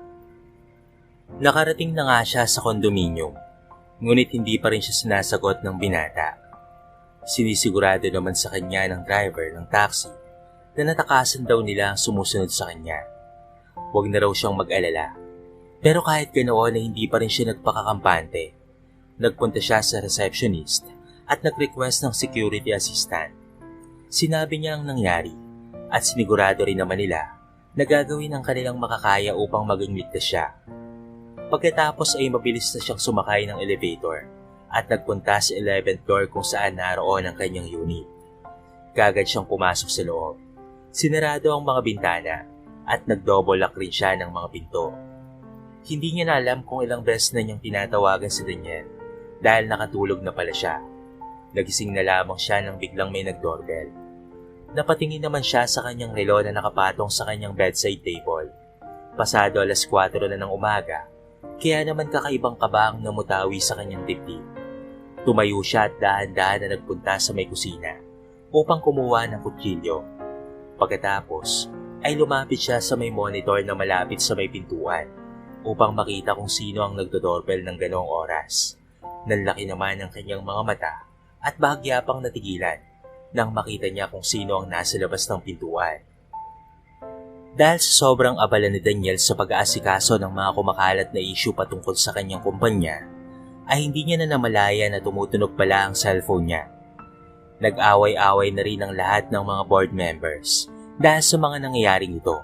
[SPEAKER 1] Nakarating na nga siya sa kondominium, ngunit hindi pa rin siya sinasagot ng binata. Sinisigurado naman sa kanya ng driver ng taxi na natakasan daw nila ang sumusunod sa kanya. Huwag na raw siyang mag-alala. Pero kahit ganoon ay hindi pa rin siya nagpakakampante. Nagpunta siya sa receptionist at nag-request ng security assistant. Sinabi niya ang nangyari at sinigurado rin naman nila na gagawin ang kanilang makakaya upang maging ligtas siya. Pagkatapos ay mabilis na siyang sumakay ng elevator at nagpunta sa 11th floor kung saan naroon ang kanyang unit. Kagad siyang pumasok sa loob. Sinarado ang mga bintana at nag-double lock rin siya ng mga pinto. Hindi niya na alam kung ilang beses na niyang tinatawagan si Daniel dahil nakatulog na pala siya. Nagising na lamang siya nang biglang may nag-doorbell. Napatingin naman siya sa kanyang relo na nakapatong sa kanyang bedside table. Pasado 4:00 na ng umaga, kaya naman kakaibang kaba ang namutawi sa kanyang dibdib. Tumayo siya at dahan-dahan na nagpunta sa may kusina upang kumuha ng kutsilyo. Pagkatapos ay lumapit siya sa may monitor na malapit sa may pintuan upang makita kung sino ang nagdo-doorbell ng ganoong oras. Nanlaki naman ang kanyang mga mata at bahagya pang natigilan nang makita niya kung sino ang nasa labas ng pintuan. Dahil sa sobrang abala ni Daniel sa pag-aasikaso ng mga kumakalat na issue patungkol sa kanyang kumpanya, ay hindi niya na namalaya na tumutunog pala ang cellphone niya. Nag-away-away na rin ang lahat ng mga board members dahil sa mga nangyayaring ito.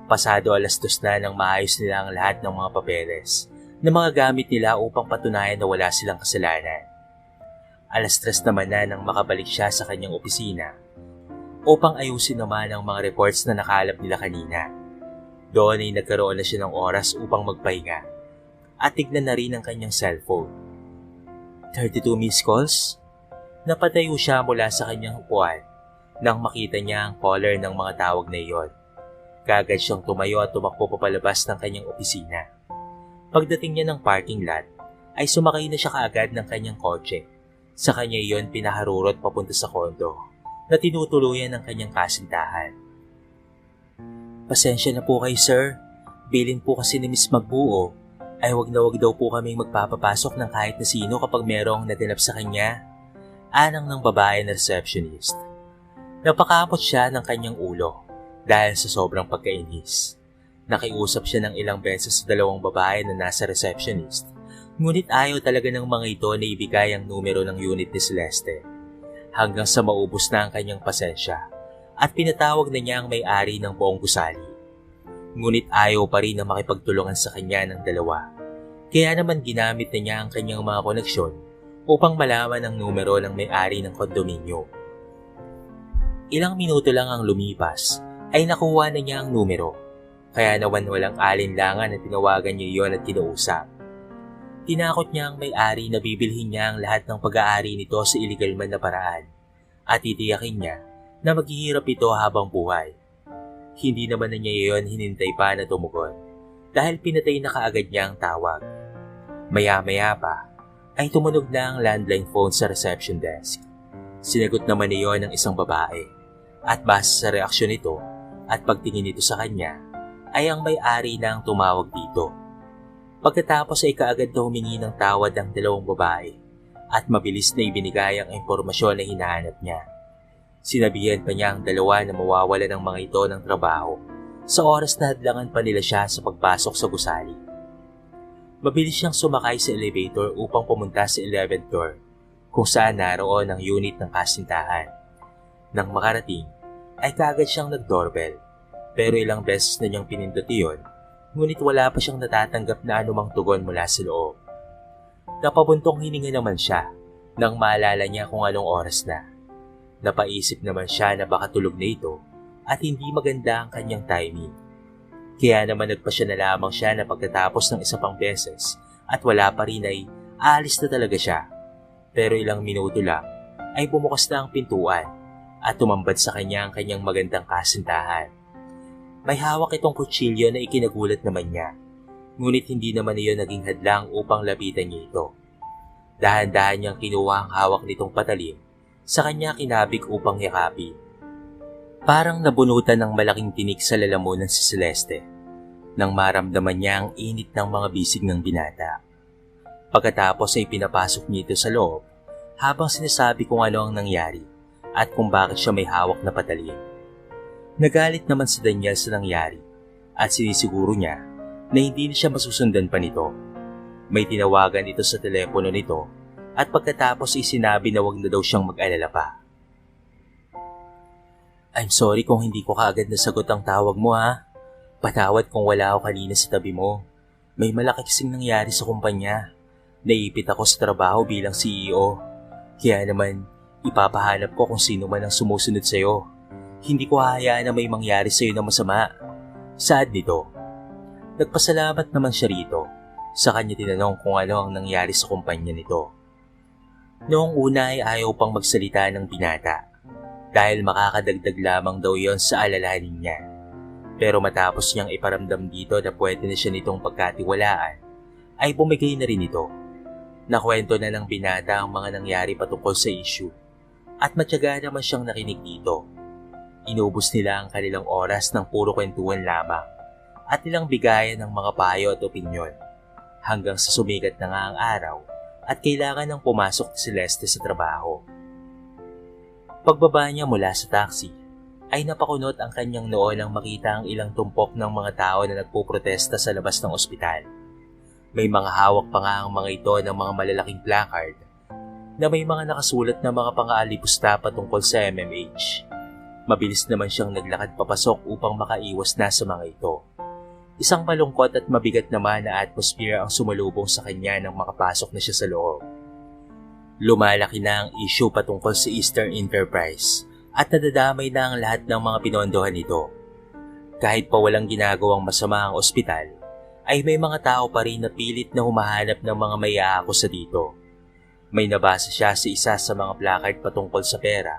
[SPEAKER 1] Pasado 2:00 na nang maayos nila ang lahat ng mga papeles na mga gamit nila upang patunayan na wala silang kasalanan. 3:00 naman na nang makabalik siya sa kanyang opisina upang ayusin naman ang mga reports na nakalap nila kanina. Doon ay nagkaroon na siya ng oras upang magpahinga at tignan na rin ang kanyang cellphone. 32 missed calls? Napatayo siya mula sa kanyang upuan nang makita niya ang caller ng mga tawag na iyon. Kagad siyang tumayo at tumakbo papalabas ng kanyang opisina. Pagdating niya ng parking lot, ay sumakay na siya kaagad ng kanyang kotse. Sa kanya iyon pinaharurot papunta sa kondo na tinutuluyan ng kanyang kasintahan. Pasensya na po kayo sir, bilin po kasi ni Miss Magbuo ay wag daw po kaming magpapapasok ng kahit na sino kapag merong naganap sa kanya. Anang ng babae na receptionist. Napakapot siya ng kanyang ulo dahil sa sobrang pagkainis. Nakiusap siya ng ilang beses sa dalawang babae na nasa receptionist, ngunit ayaw talaga ng mga ito na ibigay ang numero ng unit ni Celeste. Hanggang sa maubos na ang kanyang pasensya at pinatawag na niya ang may-ari ng buong gusali. Ngunit ayaw pa rin na makipagtulungan sa kanya ng dalawa. Kaya naman ginamit na niya ang kanyang mga koneksyon upang malaman ang numero ng may-ari ng kondominyo. Ilang minuto lang ang lumipas ay nakuha na niya ang numero, kaya naman walang alinlangan na tinawagan niya iyon at kinausap. Tinakot niya ang may-ari na bibilhin niya ang lahat ng pag-aari nito sa illegal man na paraan at titiyakin niya na maghihirap ito habang buhay. Hindi naman na niya iyon hinintay pa na tumugon dahil pinatay na kaagad niya ang tawag. Maya-maya pa ay tumunog na ang landline phone sa reception desk. Sinagot naman niyon ng isang babae at base sa reaksyon nito at pagtingin nito sa kanya ay ang may-ari na ang tumawag dito. Pagkatapos ay kaagad na humingi ng tawad ang dalawang babae at mabilis na ibinigay ang impormasyon na hinahanap niya. Sinabihan pa niya ang dalawa na mawawala ng mga ito ng trabaho sa oras na hadlangan pa nila siya sa pagpasok sa gusali. Mabilis siyang sumakay sa elevator upang pumunta sa 11th floor kung saan naroon ang unit ng kasintahan. Nang makarating ay kaagad siyang nag-doorbell pero ilang beses na niyang pinindot iyon ngunit wala pa siyang natatanggap na anumang tugon mula sa loob. Napabuntong hininga naman siya nang maalala niya kung anong oras na. Napaisip naman siya na baka tulog na ito at hindi maganda ang kanyang timing. Kaya naman nagpasya na lamang siya na pagkatapos ng isa pang beses at wala pa rin ay aalis na talaga siya. Pero ilang minuto lang ay bumukas na ang pintuan at tumambad sa kanya ang kanyang magandang kasintahan. May hawak itong kutsilyo na ikinagulat naman niya, ngunit hindi naman iyon naging hadlang upang lapitan niya ito. Dahan-dahan niyang kinuha ang hawak nitong patalim, sa kanya kinabig upang yakapin. Parang nabunutan ng malaking tinik sa lalamunan si Celeste, nang maramdaman niya ang init ng mga bisig ng binata. Pagkatapos ay pinapasok niya ito sa loob, habang sinasabi kung ano ang nangyari at kung bakit siya may hawak na patalim. Nagalit naman si Daniel sa nangyari at sinisiguro niya na hindi na siya masusundan pa nito. May tinawagan ito sa telepono nito at pagkatapos sinabi na wag na daw siyang mag-alala pa. I'm sorry kung hindi ko kaagad nasagot ang tawag mo ha. Patawad kung wala ako kanina sa tabi mo. May malaki kasing nangyari sa kumpanya. Naipit ako sa trabaho bilang CEO. Kaya naman, ipapahanap ko kung sino man ang sumusunod sa'yo. Hindi ko hahayaan na may mangyari sa'yo na masama. Sad nito. Nagpasalamat naman siya rito. Sa kanya tinanong kung ano ang nangyari sa kumpanya nito. Noong una ay ayaw pang magsalita ng binata. Dahil makakadagdag lamang daw yon sa alalahanin niya. Pero matapos niyang iparamdam dito na pwede na siya nitong pagkatiwalaan, ay bumigay na rin ito. Nakwento na ng binata ang mga nangyari patungkol sa issue. At matyaga naman siyang nakinig dito. Inubos nila ang kanilang oras ng puro kwentuhan lamang at nilang bigayan ng mga payo at opinyon. Hanggang sa sumikat na nga ang araw at kailangan nang pumasok si Celeste sa trabaho. Pagbaba niya mula sa taxi, ay napakunot ang kanyang noo nang makita ang ilang tumpok ng mga tao na nagpuprotesta sa labas ng ospital. May mga hawak pa nga ang mga ito ng mga malalaking placard na may mga nakasulat na mga pang-aalipusta patungkol sa MMH. Mabilis naman siyang naglakad papasok upang makaiwas na sa mga ito. Isang malungkot at mabigat naman na atmosphere ang sumalubong sa kanya nang makapasok na siya sa loob. Lumalaki na ang issue patungkol sa Eastern Enterprise at nadadamay na ang lahat ng mga pinondohan nito. Kahit pa walang ginagawang masama ang ospital, ay may mga tao pa rin na pilit na humahanap ng mga may-aakusa dito. May nabasa siya sa isa sa mga placard patungkol sa pera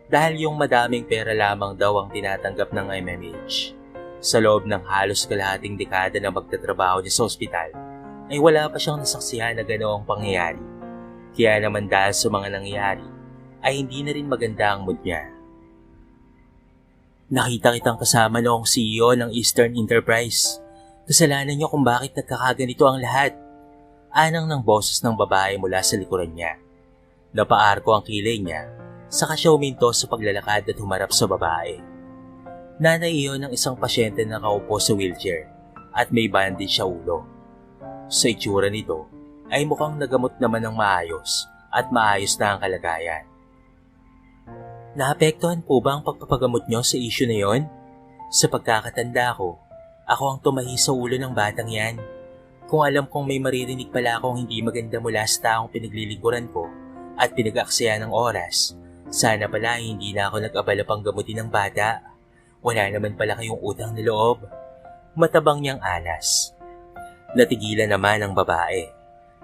[SPEAKER 1] dahil yung madaming pera lamang daw ang tinatanggap ng MMH. Sa loob ng halos kalahating dekada na magtatrabaho niya sa ospital, ay wala pa siyang nasaksihan na ganoong pangyayari. Kaya naman dahil sa mga nangyayari, ay hindi na rin maganda ang mood niya. Nakita kitang kasama noong CEO ng Eastern Enterprise. Kasalanan niyo kung bakit nagkakaganito ang lahat. Anang ng boses ng babae mula sa likuran niya. Napaarko ang kilay niya, saka siya huminto sa paglalakad at humarap sa babae. Nanay iyon ng isang pasyente na nakaupo sa wheelchair at may bandage sa ulo. Sa itsura nito, ay mukhang nagamot naman ng maayos at maayos na ang kalagayan. Naapektuhan po ba ang pagpapagamot niyo sa issue na yon? Sa pagkakatanda ko, ako ang tumahi sa ulo ng batang yan. Kung alam kong may maririnig pala akong hindi maganda mula sa taong pinaglilingkuran ko at pinag-aaksaya ng oras, sana pala hindi na ako nag-abala pang gamutin ng bata. Wala naman pala kayong utang na loob. Matabang niyang anas. Natigilan naman ang babae.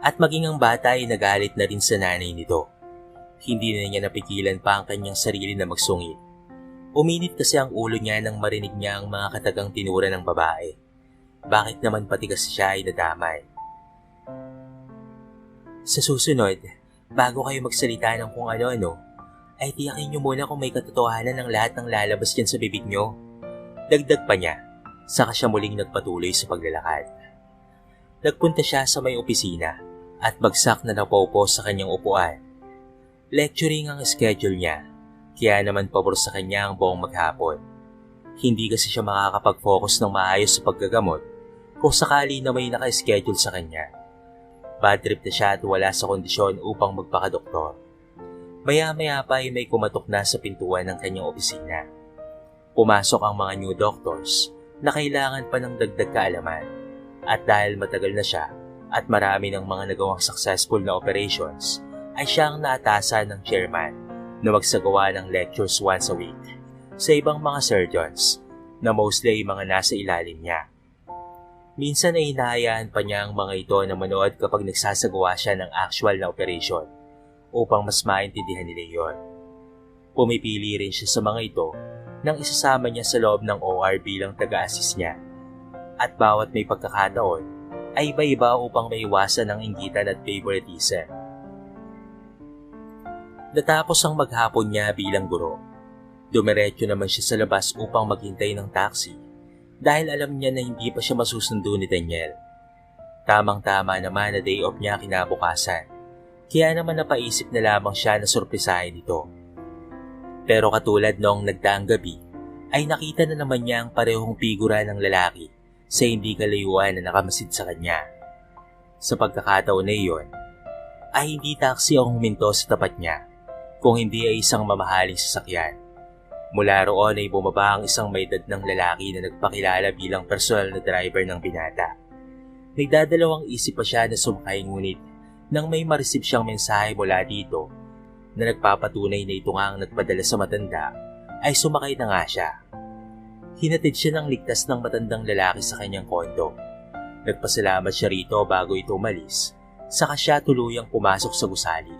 [SPEAKER 1] At maging ang bata ay nagalit na rin sa nanay nito. Hindi na niya napigilan pa ang kanyang sarili na magsungit. Uminit kasi ang ulo niya nang marinig niya ang mga katagang tinura ng babae. Bakit naman pati kasi siya ay nadamay? Sa susunod, bago kayo magsalita ng kung ano-ano, ay tiyakin niyo muna kung may katotohanan ng lahat ng lalabas dyan sa bibig niyo. Dagdag pa niya, saka siya muling nagpatuloy sa paglalakad. Nagpunta siya sa may opisina at bagsak na napaupo sa kanyang upuan. Lecturing ang schedule niya, kaya naman pabor sa kanya ang buong maghapon. Hindi kasi siya makakapag-focus ng maayos sa paggagamot kung sakali na may naka-schedule sa kanya. Bad trip na siya at wala sa kondisyon upang magpakadoktor. Maya-maya pa ay may kumatok na sa pintuan ng kanyang opisina. Pumasok ang mga new doctors na kailangan pa ng dagdag kaalaman. At dahil matagal na siya at marami ng mga nagawang successful na operations, ay siya ang naatasan ng chairman na magsagawa ng lectures once a week sa ibang mga surgeons na mostly ay mga nasa ilalim niya. Minsan ay hinahayaan pa niya ang mga ito na manood kapag nagsasagawa siya ng actual na operation upang mas maintindihan nila yon. Pumipili rin siya sa mga ito nang isasama niya sa loob ng OR bilang taga-assist niya. At bawat may pagkakataon ay iba-iba upang maiwasan ang inggitan at favoritism. Natapos ang maghapon niya bilang guro. Dumiretso naman siya sa labas upang maghintay ng taxi dahil alam niya na hindi pa siya masusundo ni Daniel. Tamang-tama naman na day off niya kinabukasan, kaya naman napaisip na lamang siya na sorpresahin ito. Pero katulad noong nagdaang gabi, ay nakita na naman niya ang parehong figura ng lalaki sa hindi kalayuan na nakamasid sa kanya. Sa pagkakataon na iyon, ay hindi taxi ang huminto sa tapat niya, kung hindi ay isang mamahaling sasakyan. Mula roon ay bumaba ang isang may edad ng lalaki na nagpakilala bilang personal na driver ng binata. Nagdadalawang isip pa siya na sumakay, ngunit nang may ma-receive siyang mensahe mula dito na nagpapatunay na ito nga ang nagpadala sa matanda, ay sumakay na nga siya. Hinatid siya ng ligtas ng matandang lalaki sa kanyang kondo. Nagpasalamat siya rito bago ito umalis, saka siya tuluyang pumasok sa gusali.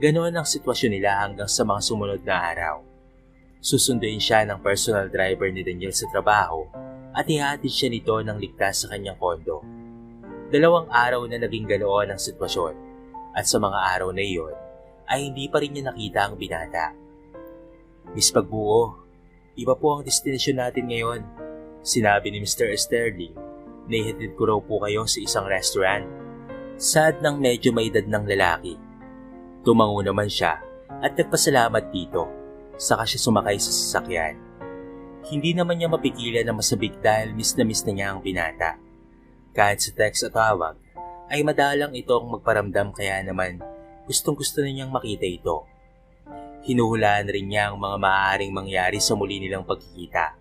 [SPEAKER 1] Ganoon ang sitwasyon nila hanggang sa mga sumunod na araw. Susunduin siya ng personal driver ni Daniel sa trabaho at ihatid siya nito ng ligtas sa kanyang kondo. 2 araw na naging ganoon ang sitwasyon at sa mga araw na iyon ay hindi pa rin niya nakita ang binata. Miss Pagbuo, iba po ang destinasyon natin ngayon, sinabi ni Mr. Sterling. Naihatid ko raw po kayo sa isang restaurant. Sad ng medyo may edad ng lalaki. Tumango naman siya at nagpasalamat dito. Saka siya sumakay sa sasakyan. Hindi naman niya mapigilan na masabik dahil miss na niya ang binata. Kahit sa text at tawag, ay madalang ito ang magparamdam, kaya naman gustong gusto na niyang makita ito. Hinuhulaan rin niya ang mga maaaring mangyari sa muli nilang pagkikita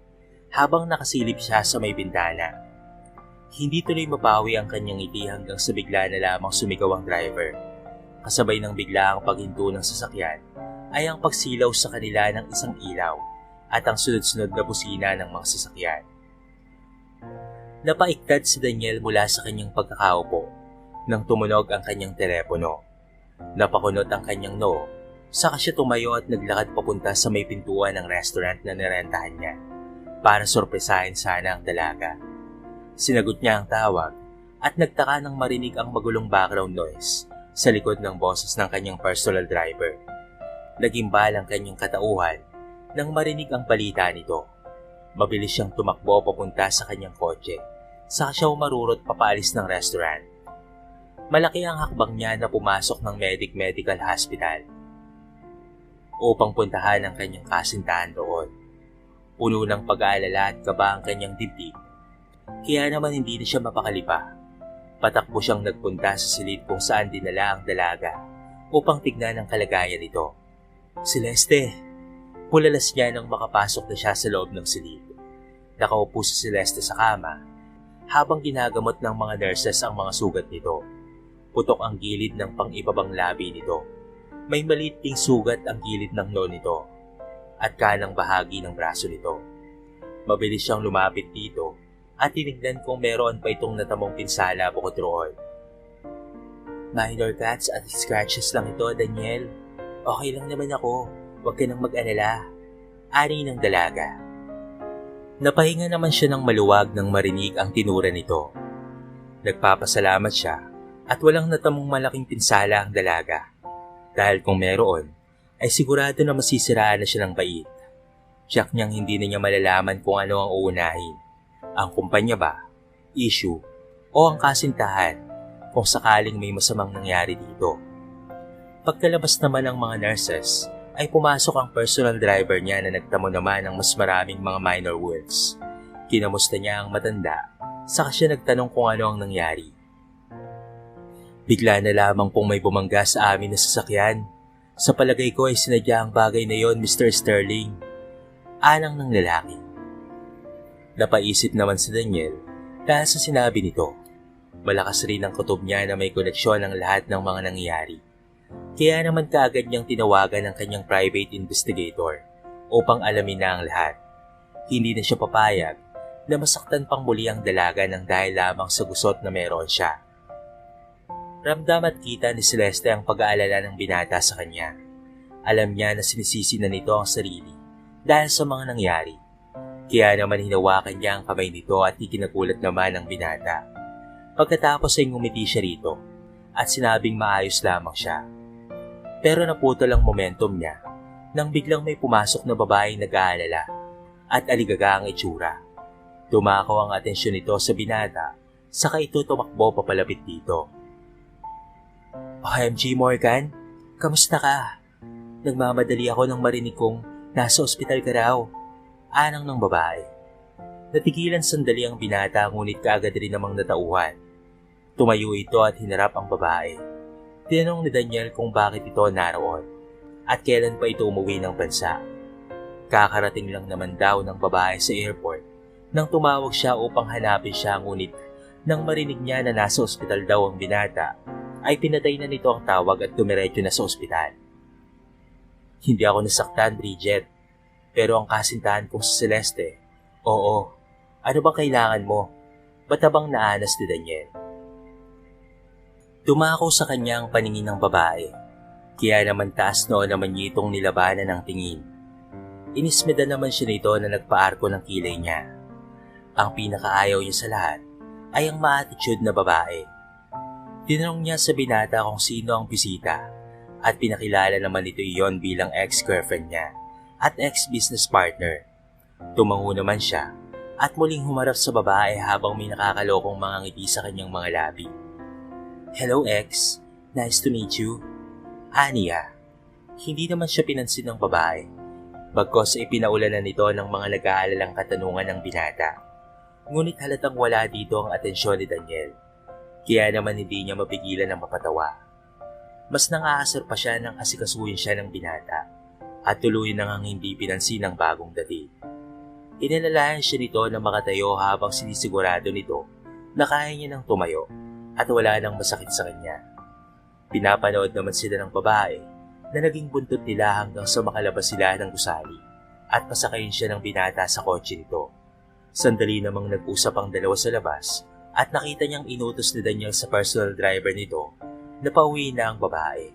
[SPEAKER 1] habang nakasilip siya sa may bintana. Hindi tuloy mapawi ang kanyang ngiti hanggang sa bigla na lamang sumigaw ang driver. Kasabay ng bigla ang paghinto ng sasakyan ay ang pagsilaw sa kanila ng isang ilaw at ang sunod-sunod na busina ng mga sasakyan. Napaiktad si Daniel mula sa kanyang pagkakaupo nang tumunog ang kanyang telepono. Napakunot ang kanyang noo, saka siya tumayo at naglakad papunta sa may pintuan ng restaurant na nirentahan niya para sorpresahin sana ang dalaga. Sinagot niya ang tawag at nagtaka nang marinig ang magulong background noise sa likod ng boses ng kanyang personal driver. Nagimbal ang kanyang katauhan nang marinig ang balita nito. Mabilis siyang tumakbo papunta sa kanyang kotse, saka siya umarurot papaalis ng restaurant. Malaki ang hakbang niya na pumasok ng medical hospital upang puntahan ang kanyang kasintahan roon. Puno ng pag-aalala at kaba ang kanyang dibdib, kaya naman hindi na siya mapakalipa. Patakbo siyang nagpunta sa silid kung saan dinala ang dalaga upang tignan ang kalagayan nito. Celeste, pulalas niya nang makapasok na siya sa loob ng silid. Nakaupo si Celeste sa kama habang ginagamot ng mga nurses ang mga sugat nito. Putok ang gilid ng pang-ibabang labi nito. May maliit ding sugat ang gilid ng noo nito at kanang bahagi ng braso nito. Mabilis siyang lumapit dito at tinignan kung meron pa itong natamong pinsala bukod roon. Minor cuts at scratches lang ito, Daniel. Okay lang naman ako, huwag ka nang mag-alala. Ani ng dalaga. Napahinga naman siya ng maluwag nang marinig ang tinura nito. Nagpapasalamat siya at walang natamong malaking pinsala ang dalaga. Dahil kung meron, ay sigurado na masisiraan na siya ng bait. Tiyak niyang hindi na niya malalaman kung ano ang uunahin. Ang kumpanya ba, issue, o ang kasintahan kung sakaling may masamang nangyari dito. Pagkalabas naman ng mga nurses, ay pumasok ang personal driver niya na nagtamo naman ng mas maraming mga minor wounds. Kinamusta niya ang matanda, saka siya nagtanong kung ano ang nangyari. Bigla na lamang pong may bumangga sa amin na sasakyan. Sa palagay ko ay sinadya ang bagay na yon, Mr. Sterling. Anang ng lalaki. Napaisip naman si Daniel dahil sa sinabi nito. Malakas rin ang kutob niya na may koneksyon ng lahat ng mga nangyayari. Kaya naman kaagad niyang tinawagan ang kanyang private investigator upang alamin na ang lahat. Hindi na siya papayag na masaktan pang muli ang dalaga ng dahil lamang sa gusot na meron siya. Ramdam at kita ni Celeste ang pag-aalala ng binata sa kanya. Alam niya na sinisisi na nito ang sarili dahil sa mga nangyari. Kaya naman hinawakan niya ang kamay nito at ikinagulat naman ang binata. Pagkatapos ay ngumiti siya rito at sinabing maayos lamang siya. Pero naputol ang momentum niya nang biglang may pumasok na babaeng nag-aalala at aligaga ang itsura. Dumakaw ang atensyon nito sa binata, saka ito tumakbo papalapit dito. OMG Morgan, kamusta ka? Nagmamadali ako nang marinig kong nasa ospital ka raw. Anang ng babae. Natigilan sandali ang binata ngunit kaagad rin namang natauhan. Tumayo ito at hinarap ang babae. Tinanong ni Daniel kung bakit ito naroon at kailan pa ito umuwi ng bansa. Kakarating lang naman daw ng babae sa airport nang tumawag siya upang hanapin siya, ngunit nang marinig niya na nasa ospital daw ang binata, ay pinatay na nito ang tawag at dumiretso na sa ospital. Hindi ako nasaktan, Bridget, pero ang kasintahan kong si Celeste, oo. Ano bang kailangan mo? Ba't bang naanas ni Daniel? Tumako sa kanya ang paningin ng babae, kaya naman taas noon naman niya itong nilabanan ng tingin. Inismeda naman siya nito na nagpaarko ng kilay niya. Ang pinakaayaw niya sa lahat ay ang ma-attitude na babae. Tinanong niya sa binata kung sino ang bisita at pinakilala naman ito iyon bilang ex-girlfriend niya at ex-business partner. Tumango naman siya at muling humarap sa babae habang may nakakalokong mga ngiti sa kanyang mga labi. Hello ex, nice to meet you. Ania. Hindi naman siya pinansin ng babae, bagkos ipinaulanan nito ng mga nag-aalalang katanungan ng binata. Ngunit halatang wala dito ang atensyon ni Daniel, kaya naman hindi niya mapigilan ng mapatawa. Mas nangaasar pa siya nang asikasuhin siya ng binata at tuloy nang hindi pinansin ng bagong dating. Inalalayan siya nito na makatayo habang sinisigurado nito na kaya niya nang tumayo at wala nang masakit sa kanya. Pinapanood naman sila ng babae na naging buntot nila hanggang sa makalabas sila ng gusali at pasakayin siya ng binata sa kotse nito. Sandali namang nag-usap ang dalawa sa labas at nakita niyang inutos ni Daniel sa personal driver nito na pauwi na ang babae.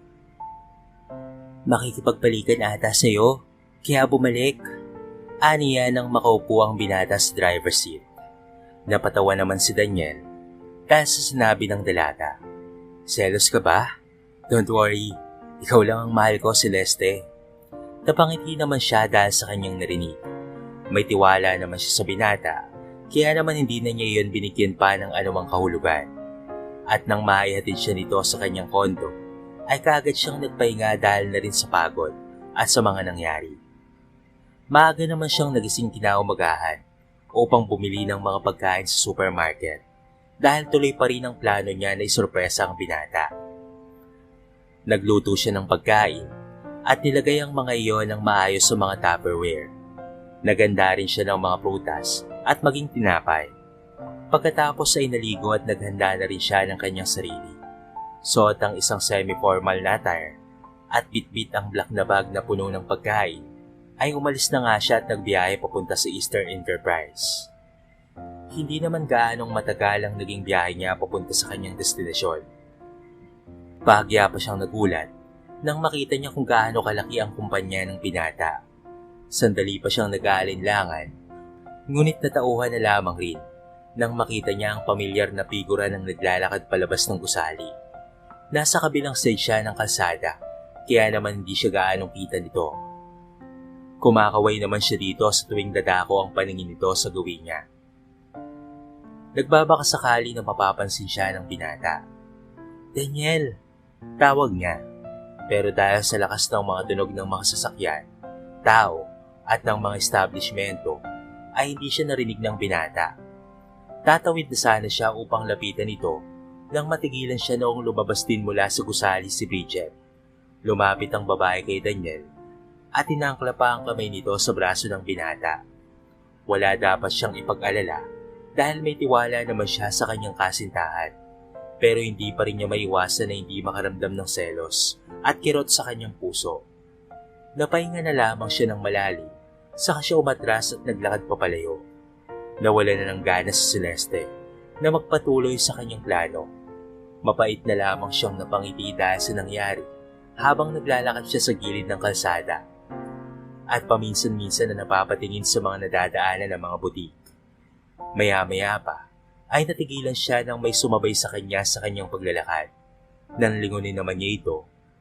[SPEAKER 1] Makikipagpalikan ata sa'yo, kaya bumalik. Aniya nang makaupo ang binata sa driver's seat. Napatawa naman si Daniel dahil sa sinabi ng dalata. Selos ka ba? Don't worry, ikaw lang ang mahal ko, Celeste. Napangiti naman siya dahil sa kanyang narinig. May tiwala naman siya sa binata, kaya naman hindi na niya iyon binigyan pa ng anumang kahulugan. At nang maihatid siya nito sa kanyang kondo, ay kaagad siyang nagpahinga dahil na rin sa pagod at sa mga nangyari. Maaga naman siyang nagising kinaumagahan upang bumili ng mga pagkain sa supermarket dahil tuloy pa rin ang plano niya na isurpresa ang binata. Nagluto siya ng pagkain at nilagay ang mga iyon ng maayos sa mga Tupperware. Naganda rin siya ng mga prutas at maging tinapay. Pagkatapos ay naligo at naghanda na rin siya ng kanyang sarili. Suot ang isang semi-formal na attire at bitbit ang black na bag na puno ng pagkain, ay umalis na nga siya at nagbiyahe papunta sa Eastern Enterprise. Hindi naman gaanong matagal ang naging biyahe niya papunta sa kanyang destinasyon. Bahagya pa siyang nagulat nang makita niya kung gaano kalaki ang kumpanya ng binata. Sandali pa siyang nag-aalinlangan, ngunit natauhan na lamang rin nang makita niya ang pamilyar na figura ng naglalakad palabas ng gusali. Nasa kabilang side siya ng kalsada, kaya naman hindi siya gaanong kita nito. Kumakaway naman siya dito sa tuwing dadako ang paningin nito sa gawin niya. Nagbabaka sakali na mapapansin siya ng binata. Daniel! Tawag niya. Pero dahil sa lakas ng mga tunog ng mga sasakyan, tao at ng mga establishmento, ay hindi siya narinig ng binata. Tatawid na sana siya upang lapitan ito nang matigilan siya noong lumabas din mula sa gusali si Bridget. Lumapit ang babae kay Daniel at tinangkla pa ang kamay nito sa braso ng binata. Wala dapat siyang ipag-alala dahil may tiwala naman siya sa kanyang kasintahan. Pero hindi pa rin niya maiwasan na hindi makaramdam ng selos at kirot sa kanyang puso. Napahinga na lamang siya ng malalim, saka siya umatras at naglakad papalayo. Nawala na ng gana si Celeste na magpatuloy sa kanyang plano. Mapait na lamang siyang napangiti dahil sa nangyari habang naglalakad siya sa gilid ng kalsada at paminsan-minsan na napapatingin sa mga nadadaanan ng mga butik. Maya-maya pa ay natigilan siya nang may sumabay sa kanyang paglalakad. Nang lingunin naman niya ito,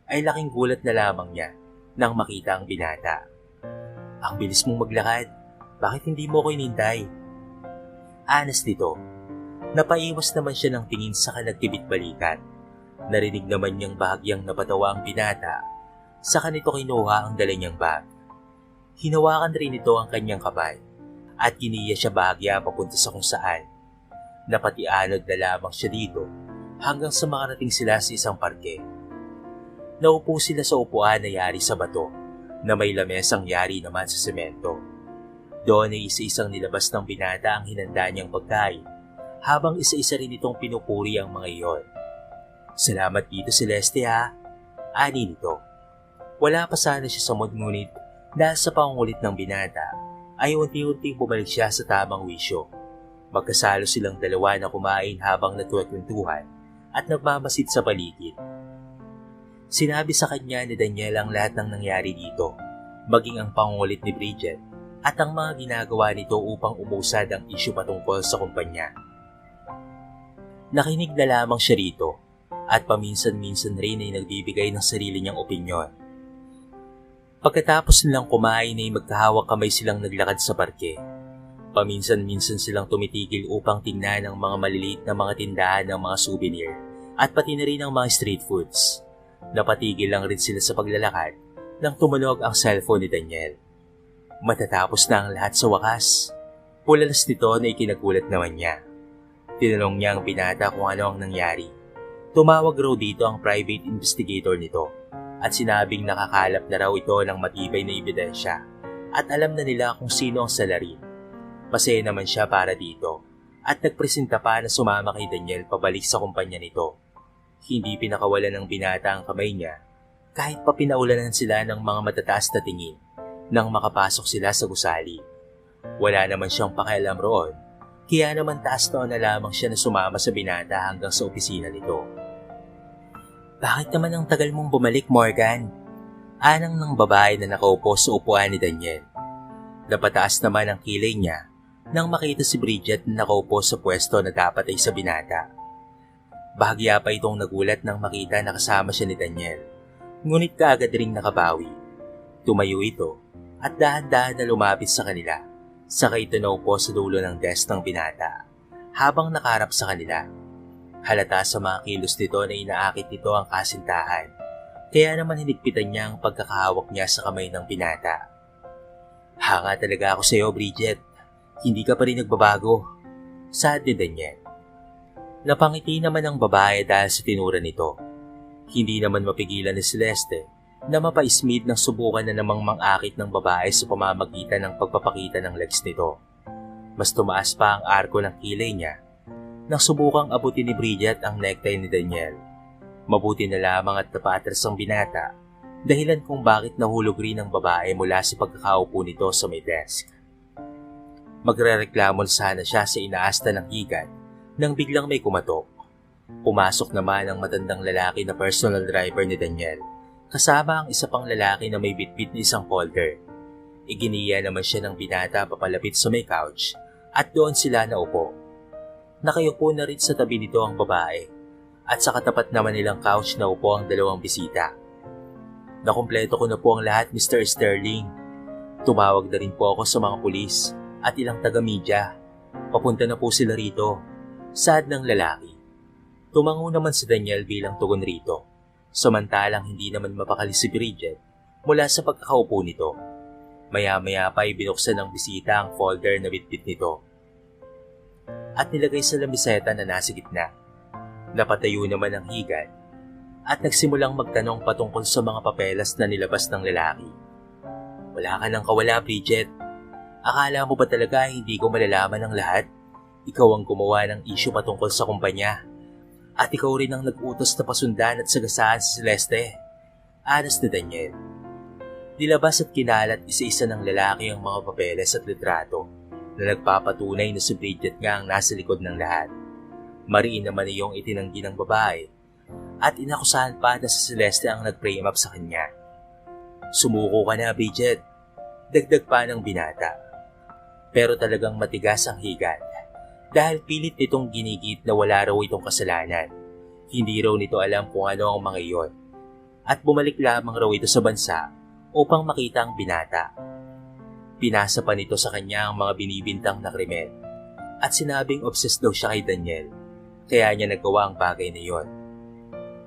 [SPEAKER 1] ay laking gulat na lamang niya nang makita ang binata. Ang bilis mong maglakad, bakit hindi mo ko inintay? Anas nito, napaiwas naman siya ng tingin sa nagkibit balikat. Narinig naman niyang bahagyang napatawa ang binata, saka nito kinuha ang dala niyang bag. Hinawakan rin ito ang kanyang kamay at giniya siya bahagya papunta sa kung saan. Napatianod na lamang siya dito hanggang sa makarating sila sa isang parke. Naupo sila sa upuan na yari sa bato na may lamesang yari naman sa semento. Doon ay isa-isang nilabas ng binata ang hinanda niyang pagkain habang isa-isa rin itong pinupuri ang mga iyon. "Salamat dito, Celeste ha," ani nito. Wala pa sana siya sa mood, ngunit dahil sa pangungulit ng binata ay unti-unting bumalik siya sa tamang wisyo. Magkasalo silang dalawa na kumain habang nagkwentuhan at nagmamasid sa paligid. Sinabi sa kanya ni Daniel ang lahat ng nangyari dito, maging ang pangungulit ni Bridget at ang mga ginagawa nito upang umusad ang isyu patungkol sa kumpanya. Nakinig na lamang siya rito at paminsan-minsan rin ay nagbibigay ng sarili niyang opinyon. Pagkatapos nilang kumain ay magkahawak kamay silang naglakad sa parke. Paminsan-minsan silang tumitigil upang tingnan ang mga maliliit na mga tindahan ng mga souvenir at pati na rin ang mga street foods. Napatigil lang rin sila sa paglalakad nang tumunog ang cellphone ni Daniel. Matatapos na ang lahat sa wakas. Pulalas nito na ikinagulat naman niya. Tinanong niya ang binata kung ano ang nangyari. Tumawag raw dito ang private investigator nito at sinabing nakakalap na raw ito ng matibay na ebidensya at alam na nila kung sino ang salarin. Masaya naman siya para dito at nagpresenta pa na sumama kay Daniel pabalik sa kumpanya nito. Hindi pinakawalan ng binata ang kamay niya kahit pa pinaulanan sila ng mga matataas na tingin nang makapasok sila sa gusali. Wala naman siyang pakialam roon, kaya naman taas na lamang siya na sumama sa binata hanggang sa opisina nito. "Bakit naman ang tagal mong bumalik, Morgan?" Anang ng babae na nakaupo sa upuan ni Daniel. Napataas naman ang kilay niya nang makita si Bridget na nakaupo sa pwesto na dapat ay sa binata. Bahagya pa itong nagulat nang makita na kasama siya ni Daniel, ngunit kaagad ring nakabawi. Tumayo ito at dahan-dahan na lumapit sa kanila, saka ito naupo sa dulo ng desk ng binata habang nakaharap sa kanila. Halata sa mga kilos nito na inaakit nito ang kasintahan, kaya naman hinigpitan niya ang pagkakahawak niya sa kamay ng binata. "Hanga talaga ako sa iyo, Bridget. Hindi ka pa rin nagbabago," saad ni Daniel. Napangiti naman ang babae dahil sa tinura nito. Hindi naman mapigilan ni Celeste na mapaismid ng subukan na namang mang-akit ng babae sa pamamagitan ng pagpapakita ng legs nito. Mas tumaas pa ang arko ng kilay niya nang subukang abutin ni Bridget ang necktie ni Daniel. Mabuti na lamang at napaatras ang binata, dahilan kung bakit nahulog rin ang babae mula sa pagkakaupo nito sa may desk. Magrereklamo sana siya sa inaasta ng higan nang biglang may kumatok. Pumasok naman ang matandang lalaki na personal driver ni Daniel, kasama ang isa pang lalaki na may bitbit na isang folder. Iginiya naman siya ng binata papalapit sa may couch at doon sila naupo. Nakayupo na rin sa tabi nito ang babae at sa katapat naman nilang couch na upo ang dalawang bisita. "Nakumpleto ko na po ang lahat, Mr. Sterling. Tumawag na rin po ako sa mga pulis at ilang taga-media. Papunta na po sila rito," saad ng lalaki. Tumango naman si Daniel bilang tugon rito, samantalang hindi naman mapakali si Bridget mula sa pagkakaupo nito. Maya-maya pa ay binuksan ng bisita ang folder na bitbit nito at nilagay sa lamiseta na nasa gitna. Napatayo naman ang higad at nagsimulang magtanong patungkol sa mga papelas na nilabas ng lalaki. "Wala ka nang kawala, Bridget. Akala mo ba talaga hindi ko malalaman ang lahat? Ikaw ang gumawa ng issue patungkol sa kumpanya. At ikaw rin ang nag-utos na pasundan at sagasaan si Celeste," anas ni Daniel. Nilabas at kinalat isa-isa ng lalaki ang mga papeles at litrato na nagpapatunay na si Bridget nga ang nasa likod ng lahat. Mariin naman iyong itinanggi ng babae at inakusahan pa na si Celeste ang nag-frame up sa kanya. "Sumuko ka na, Bridget," dagdag pa ng binata. Pero talagang matigas ang higad dahil pilit nitong ginigit na wala raw itong kasalanan. Hindi raw nito alam kung ano ang mga iyon at bumalik lamang raw ito sa bansa upang makita ang binata. Pinasa pa nito sa kanya ang mga binibintang na krimen at sinabing obsessed daw siya kay Daniel, kaya niya nagawa ang bagay na iyon.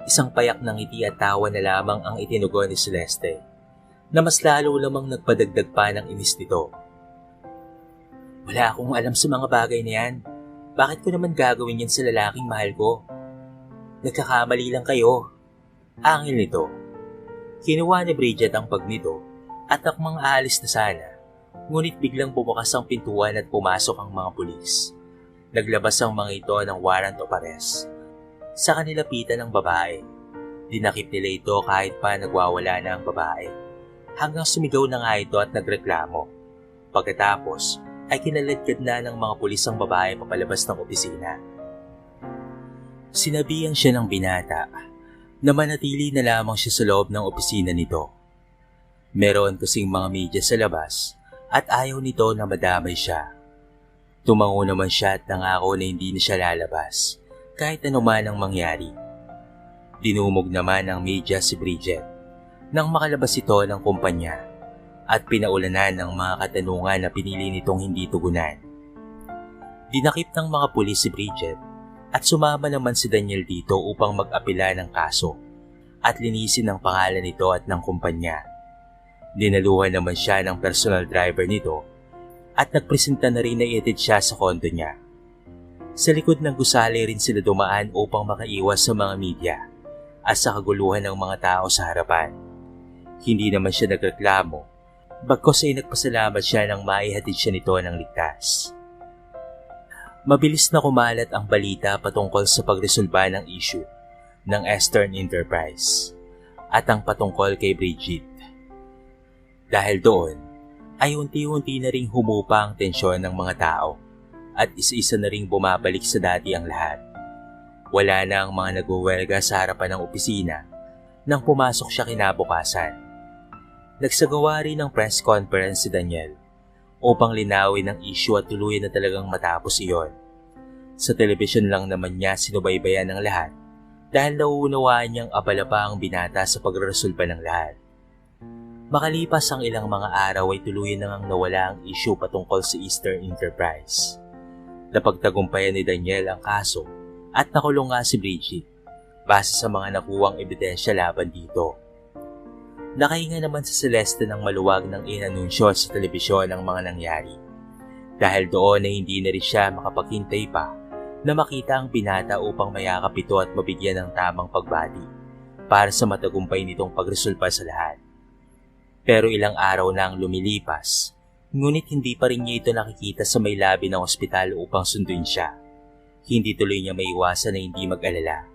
[SPEAKER 1] Isang payak ng ngiti at tawa na lamang ang itinugon ni Celeste, na mas lalo lamang nagpadagdag pa ng inis nito. Wala akong alam sa mga bagay na yan. Bakit ko naman gagawin yan sa lalaking mahal ko? Nagkakamali lang kayo. Angil nito. Kinuha ni Bridget ang bag nito at akmang aalis na sana. Ngunit biglang bumukas ang pintuan at pumasok ang mga pulis. Naglabas ang mga ito ng warrant of arrest. Sa kanilapitan ng babae. Dinakip nila ito kahit pa nagwawala na ang babae. Hanggang sumigaw na nga ito at nagreklamo. Pagkatapos ay kinaladkad na ng mga pulis ang babae papalabas ng opisina. Sinabihan siya ng binata na manatili na lamang siya sa loob ng opisina nito. Meron kasing mga media sa labas at ayaw nito na madamay siya. Tumango naman siya at nangako na hindi na siya lalabas kahit anuman ang mangyari. Dinumog naman ng media si Bridget nang makalabas ito ng kumpanya at pinaulanan ng mga katanungan na pinili nitong hindi tugunan. Dinakip ng mga pulis si Bridget at sumama naman si Daniel dito upang mag-apela ng kaso at linisin ang pangalan nito at ng kumpanya. Dinaluhan naman siya ng personal driver nito at nagpresenta na rin na iatid siya sa kondo niya. Sa likod ng gusali rin sila dumaan upang makaiwas sa mga media at sa kaguluhan ng mga tao sa harapan. Hindi naman siya nagreklamo, bagkus ay nagpasalamat siya nang maihatid siya nito ng ligtas. Mabilis na kumalat ang balita patungkol sa pagresolba ng issue ng Eastern Enterprise at ang patungkol kay Bridget. Dahil doon, ay unti-unti na ring humupa ang tensyon ng mga tao at isa-isa na ring bumabalik sa dati ang lahat. Wala na ang mga nagwawelga sa harapan ng opisina nang pumasok siya kinabukasan. Nagsagawa rin ng press conference si Daniel upang linawin ang issue at tuluyan na talagang matapos iyon. Sa telebisyon lang naman niya sinubaybayan ng lahat dahil nauunawaan niyang abala pa ang binata sa pagresolba ng lahat. Makalipas ang ilang mga araw ay tuluyan nang nawala ang issue patungkol sa Eastern Enterprise. Napagtagumpayan ni Daniel ang kaso at nakulong nga si Bridget base sa mga nakuwang ebidensya laban dito. Nakahinga naman si Celeste ng maluwag ng inanunsyo sa telebisyon ang mga nangyari. Dahil doon ay hindi na rin siya makapaghintay pa na makita ang binata upang mayakap ito at mabigyan ng tamang pagbati para sa matagumpay nitong pagresolba sa lahat. Pero ilang araw na ang lumilipas, ngunit hindi pa rin niya ito nakikita sa may labi ng ospital upang sunduin siya. Hindi tuloy niya maiwasan na hindi mag-alala.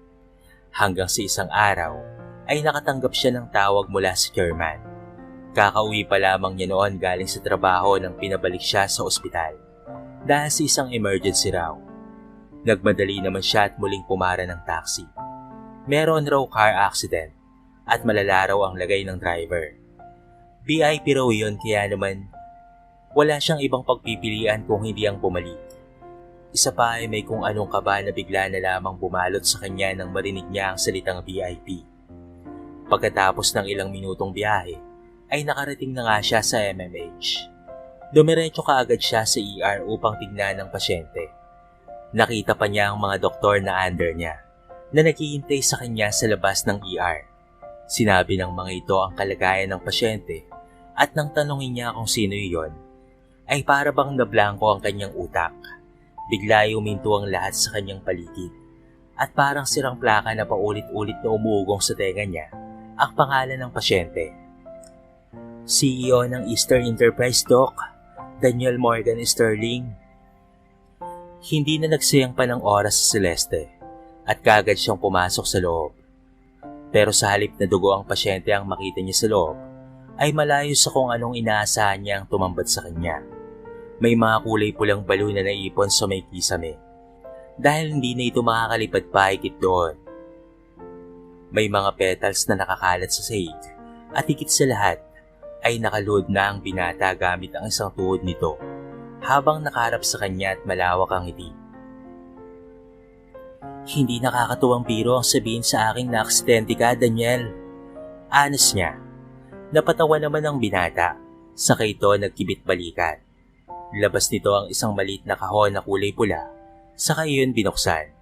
[SPEAKER 1] Hanggang sa isang araw, ay nakatanggap siya ng tawag mula sa chairman. Kakauwi pa lamang niya noon galing sa trabaho nang pinabalik siya sa ospital dahil sa isang emergency raw. Nagmadali naman siya at muling pumara ng taxi. Meron raw car accident at malala raw ang lagay ng driver. VIP raw yun kaya naman wala siyang ibang pagpipilian kung hindi ang bumalik. Isa pa ay may kung anong kaba na bigla na lamang bumalot sa kanya nang marinig niya ang salitang VIP. Pagkatapos ng ilang minutong biyahe, ay nakarating na nga siya sa MMH. Dumiretso kaagad siya sa ER upang tignan ang pasyente. Nakita pa niya ang mga doktor na under niya, na naghihintay sa kanya sa labas ng ER. Sinabi ng mga ito ang kalagayan ng pasyente at nang tanungin niya kung sino iyon, ay para bang nablangko ang kanyang utak. Bigla ay uminto ang lahat sa kanyang paligid at parang sirang plaka na paulit-ulit na umuugong sa tenga niya ang pangalan ng pasyente. CEO ng Eastern Enterprise, Doc, Daniel Morgan Sterling. Hindi na nagsayang pa ng oras sa Celeste at kaagad siyang pumasok sa loob. Pero sa halip na dugo ang pasyente ang makita niya sa loob, ay malayo sa kung anong inaasahan niya ang tumambad sa kanya. May mga kulay pulang balon na naipon sa may kisame dahil hindi na ito makakalipad pa higit doon. May mga petals na nakakalat sa sahig at higit sa lahat ay nakaluhod na ang binata gamit ang isang tuhod nito habang nakaharap sa kanya at malawak ang ngiti. Hindi nakakatuwang biro ang sabihin sa aking na aksidente ka, Daniel. Anos niya. Napatawa naman ang binata, saka ito nagkibit balikan. Labas nito ang isang maliit na kahon na kulay pula, saka iyon binuksan.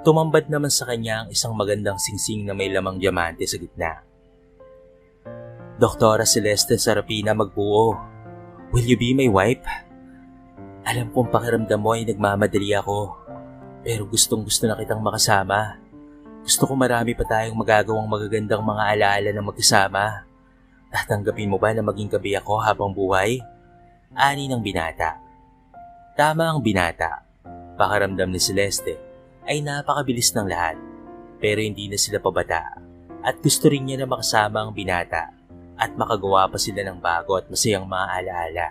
[SPEAKER 1] Tumambad naman sa kanya ang isang magandang singsing na may lamang diamante sa gitna. Doktora Celeste Sarapina Magbuo, will you be my wife? Alam kong pakiramdam mo ay nagmamadali ako, pero gustong gusto na kitang makasama. Gusto ko marami pa tayong magagawang magagandang mga alaala na magkasama. Tatanggapin mo ba na maging kabi ako habang buhay? Ani ng binata. Tama ang binata. Pakiramdam ni Celeste ay napakabilis ng lahat, pero hindi na sila pabata at gusto rin niya na makasama ang binata at makagawa pa sila ng bago at masayang mga alaala.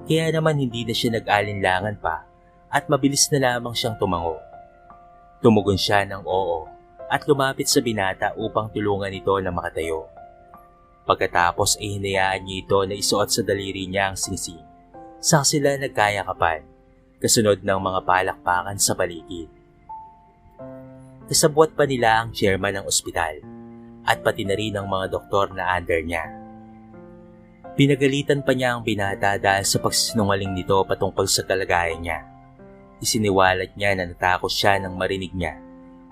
[SPEAKER 1] Kaya naman hindi na siya nag-alinlangan pa at mabilis na lamang siyang tumango. Tumugon siya ng oo at lumapit sa binata upang tulungan ito na makatayo. Pagkatapos ay hinayaan niya ito na isuot sa daliri niya ang singsing. Saka sila nagkayakapan, kasunod ng mga palakpakan sa paligid. Kasabwat pa nila ang chairman ng ospital at pati na rin ang mga doktor na under niya. Pinagalitan pa niya ang binata dahil sa pagsinungaling nito patungkol sa kalagayan niya. Isiniwalat niya na natakot siya nang marinig niya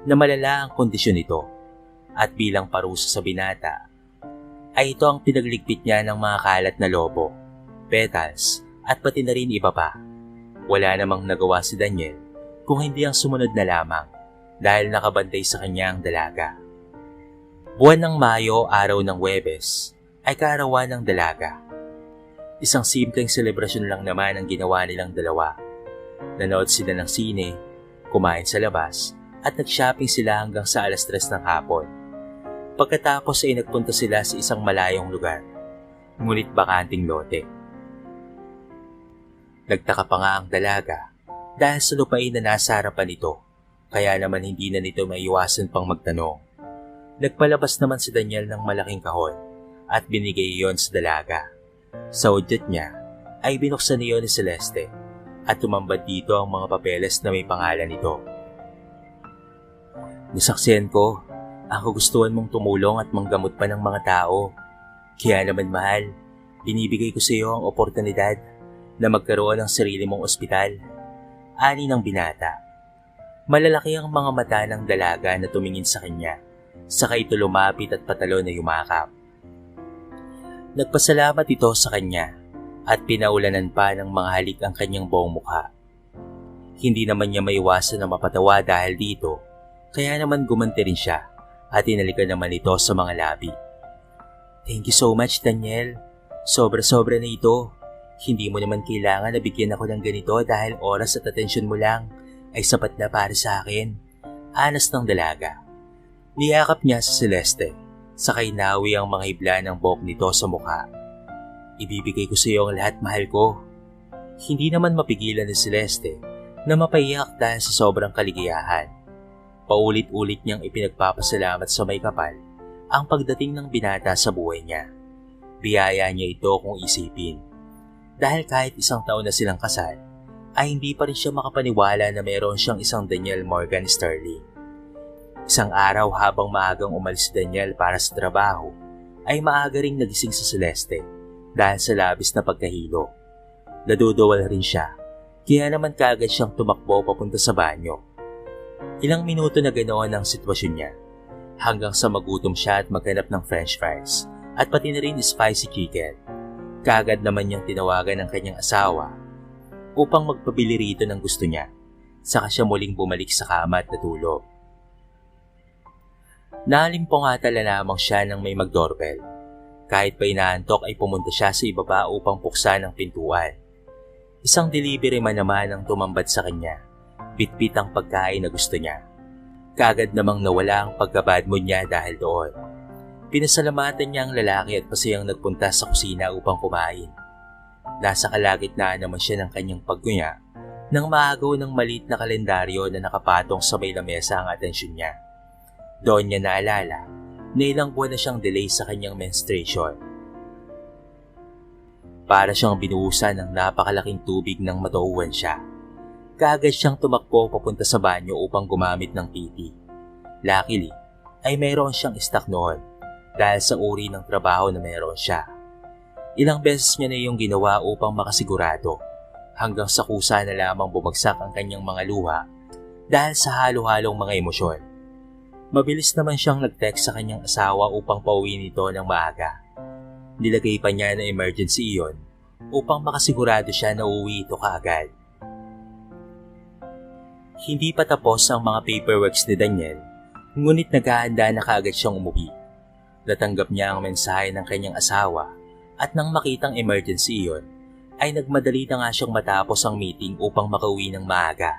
[SPEAKER 1] na malala ang kondisyon nito at bilang parusa sa binata ay ito ang pinagligpit niya ng mga kalat na lobo, petals at pati na rin iba pa. Wala namang nagawa si Daniel kung hindi ang sumunod na lamang dahil nakabantay sa kanya ang dalaga. Buwan ng Mayo, araw ng Huwebes, ay kaarawan ng dalaga. Isang simpleng selebrasyon lang naman ang ginawa nilang dalawa. Nanood sila ng sine, kumain sa labas, at nag-shopping sila hanggang sa 3:00 ng hapon. Pagkatapos ay nagpunta sila sa isang malayong lugar, ngunit bakanting lote. Nagtaka pa nga ang dalaga dahil sa lupain na nasa harapan nito, kaya naman hindi na nito maiwasan pang magtanong. Nagpalabas naman si Daniel ng malaking kahon at binigay iyon sa dalaga. Sa udyat niya ay binuksan niyo ni Celeste at tumambad dito ang mga papeles na may pangalan nito. Nasaksihan ko ang kagustuhan mong tumulong at manggamot pa ng mga tao. Kaya naman mahal, binibigay ko sa iyo ang oportunidad na magkaroon ng sarili mong ospital. Ani ng binata. Malalaki ang mga mata ng dalaga na tumingin sa kanya, saka ito lumapit at patalo na yumakap. Nagpasalamat ito sa kanya at pinaulanan pa ng mga halik ang kanyang buong mukha. Hindi naman niya maiwasan na mapatawa dahil dito, kaya naman gumanti rin siya at inalikan naman ito sa mga labi. Thank you so much, Daniel. Sobra-sobra na ito. Hindi mo naman kailangan na bigyan ako ng ganito dahil oras at atensyon mo lang ay sapat na para sa akin. Anas ng dalaga. Niyakap niya si Celeste, sakay nawi ang mga hibla ng buhok nito sa mukha. Ibibigay ko sa iyo ang lahat, mahal ko. Hindi naman mapigilan ni Celeste na mapaiyak dahil sa sobrang kaligayahan. Paulit-ulit niyang ipinagpapasalamat sa may kapal ang pagdating ng binata sa buhay niya. Biyaya niya ito kung isipin. Dahil kahit 1 taon na silang kasal, ay hindi pa rin siya makapaniwala na mayroon siyang isang Daniel Morgan Sterling. Isang araw habang maagang umalis si Daniel para sa trabaho, ay maaga ring nagising sa Celeste dahil sa labis na pagkahilo. Naduduwal rin siya, kaya naman kaagad siyang tumakbo papunta sa banyo. Ilang minuto na ganoon ang sitwasyon niya, hanggang sa magutom siya at maghanap ng french fries at pati na rin spicy chicken. Kaagad naman niyang tinawagan ang kanyang asawa upang magpabili rito ng gusto niya, saka siya muling bumalik sa kama at natulog. Nalimpong-atala lamang siya nang may mag-doorbell. Kahit pa inaantok ay pumunta siya sa ibaba upang buksan ang pintuan. Isang delivery man naman ang tumambad sa kanya, bitbit ang pagkain na gusto niya. Kaagad namang nawala ang pagka-bad mood niya dahil doon. Pinasalamatan niya ang lalaki at pasayang nagpunta sa kusina upang kumain. Nasa kalagitnaan naman siya ng kanyang paggunya nang maagaw ng maliit na kalendaryo na nakapatong sa may lamesa ang atensyon niya. Doon niya naalala na ilang buwan na siyang delay sa kanyang menstruation. Para siyang binuhusan ng napakalaking tubig nang matuuan siya. Kaagad siyang tumakbo papunta sa banyo upang gumamit ng PT. Luckily, ay mayroon siyang stock noon dahil sa uri ng trabaho na mayroon siya. Ilang beses niya na yung ginawa upang makasigurado hanggang sa kusa na lamang bumagsak ang kanyang mga luha dahil sa halo-halong mga emosyon. Mabilis naman siyang nag-text sa kanyang asawa upang pauwi nito ng maaga. Nilagay pa niya na emergency iyon upang makasigurado siya na uuwi ito kaagad. Hindi pa tapos ang mga paperworks ni Daniel, ngunit naghahanda na kaagad siyang umuwi. Natanggap niya ang mensahe ng kanyang asawa at nang makitang emergency iyon, ay nagmadali na nga siyang matapos ang meeting upang makauwi ng maaga.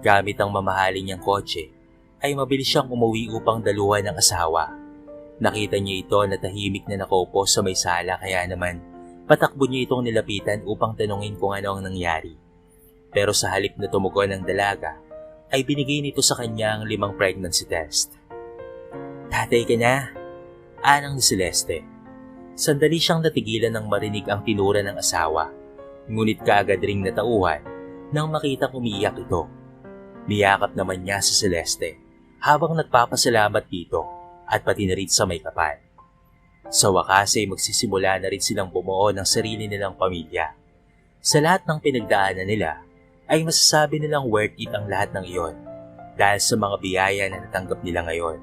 [SPEAKER 1] Gamit ang mamahalin niyang kotse, ay mabilis siyang umuwi upang daluhan ng asawa. Nakita niya ito na tahimik na nakaupo sa may sala kaya naman patakbo niya itong nilapitan upang tanungin kung ano ang nangyari. Pero sa halip na tumugon ng dalaga, ay binigay nito sa kanya ang 5 pregnancy test. "Tatay ka na," anang ni Celeste. Sandali siyang natigilan nang marinig ang tinura ng asawa, ngunit kaagad ring natauhan nang makitang umiiyak ito. Niyakap naman niya si Celeste habang nagpapasalamat dito at pati na rin sa may kapal. Sa wakas ay magsisimula na rin silang bumuo ng sarili nilang pamilya. Sa lahat ng pinagdaanan nila, ay masasabi nilang worth it ang lahat ng iyon dahil sa mga biyaya na natanggap nila ngayon.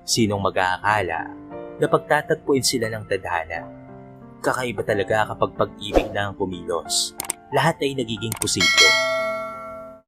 [SPEAKER 1] Sinong mag-aakala na pagtatagpuin sila ng tadhana? Kakaiba talaga kapag pag-ibig na ang kumilos. Lahat ay nagiging posible.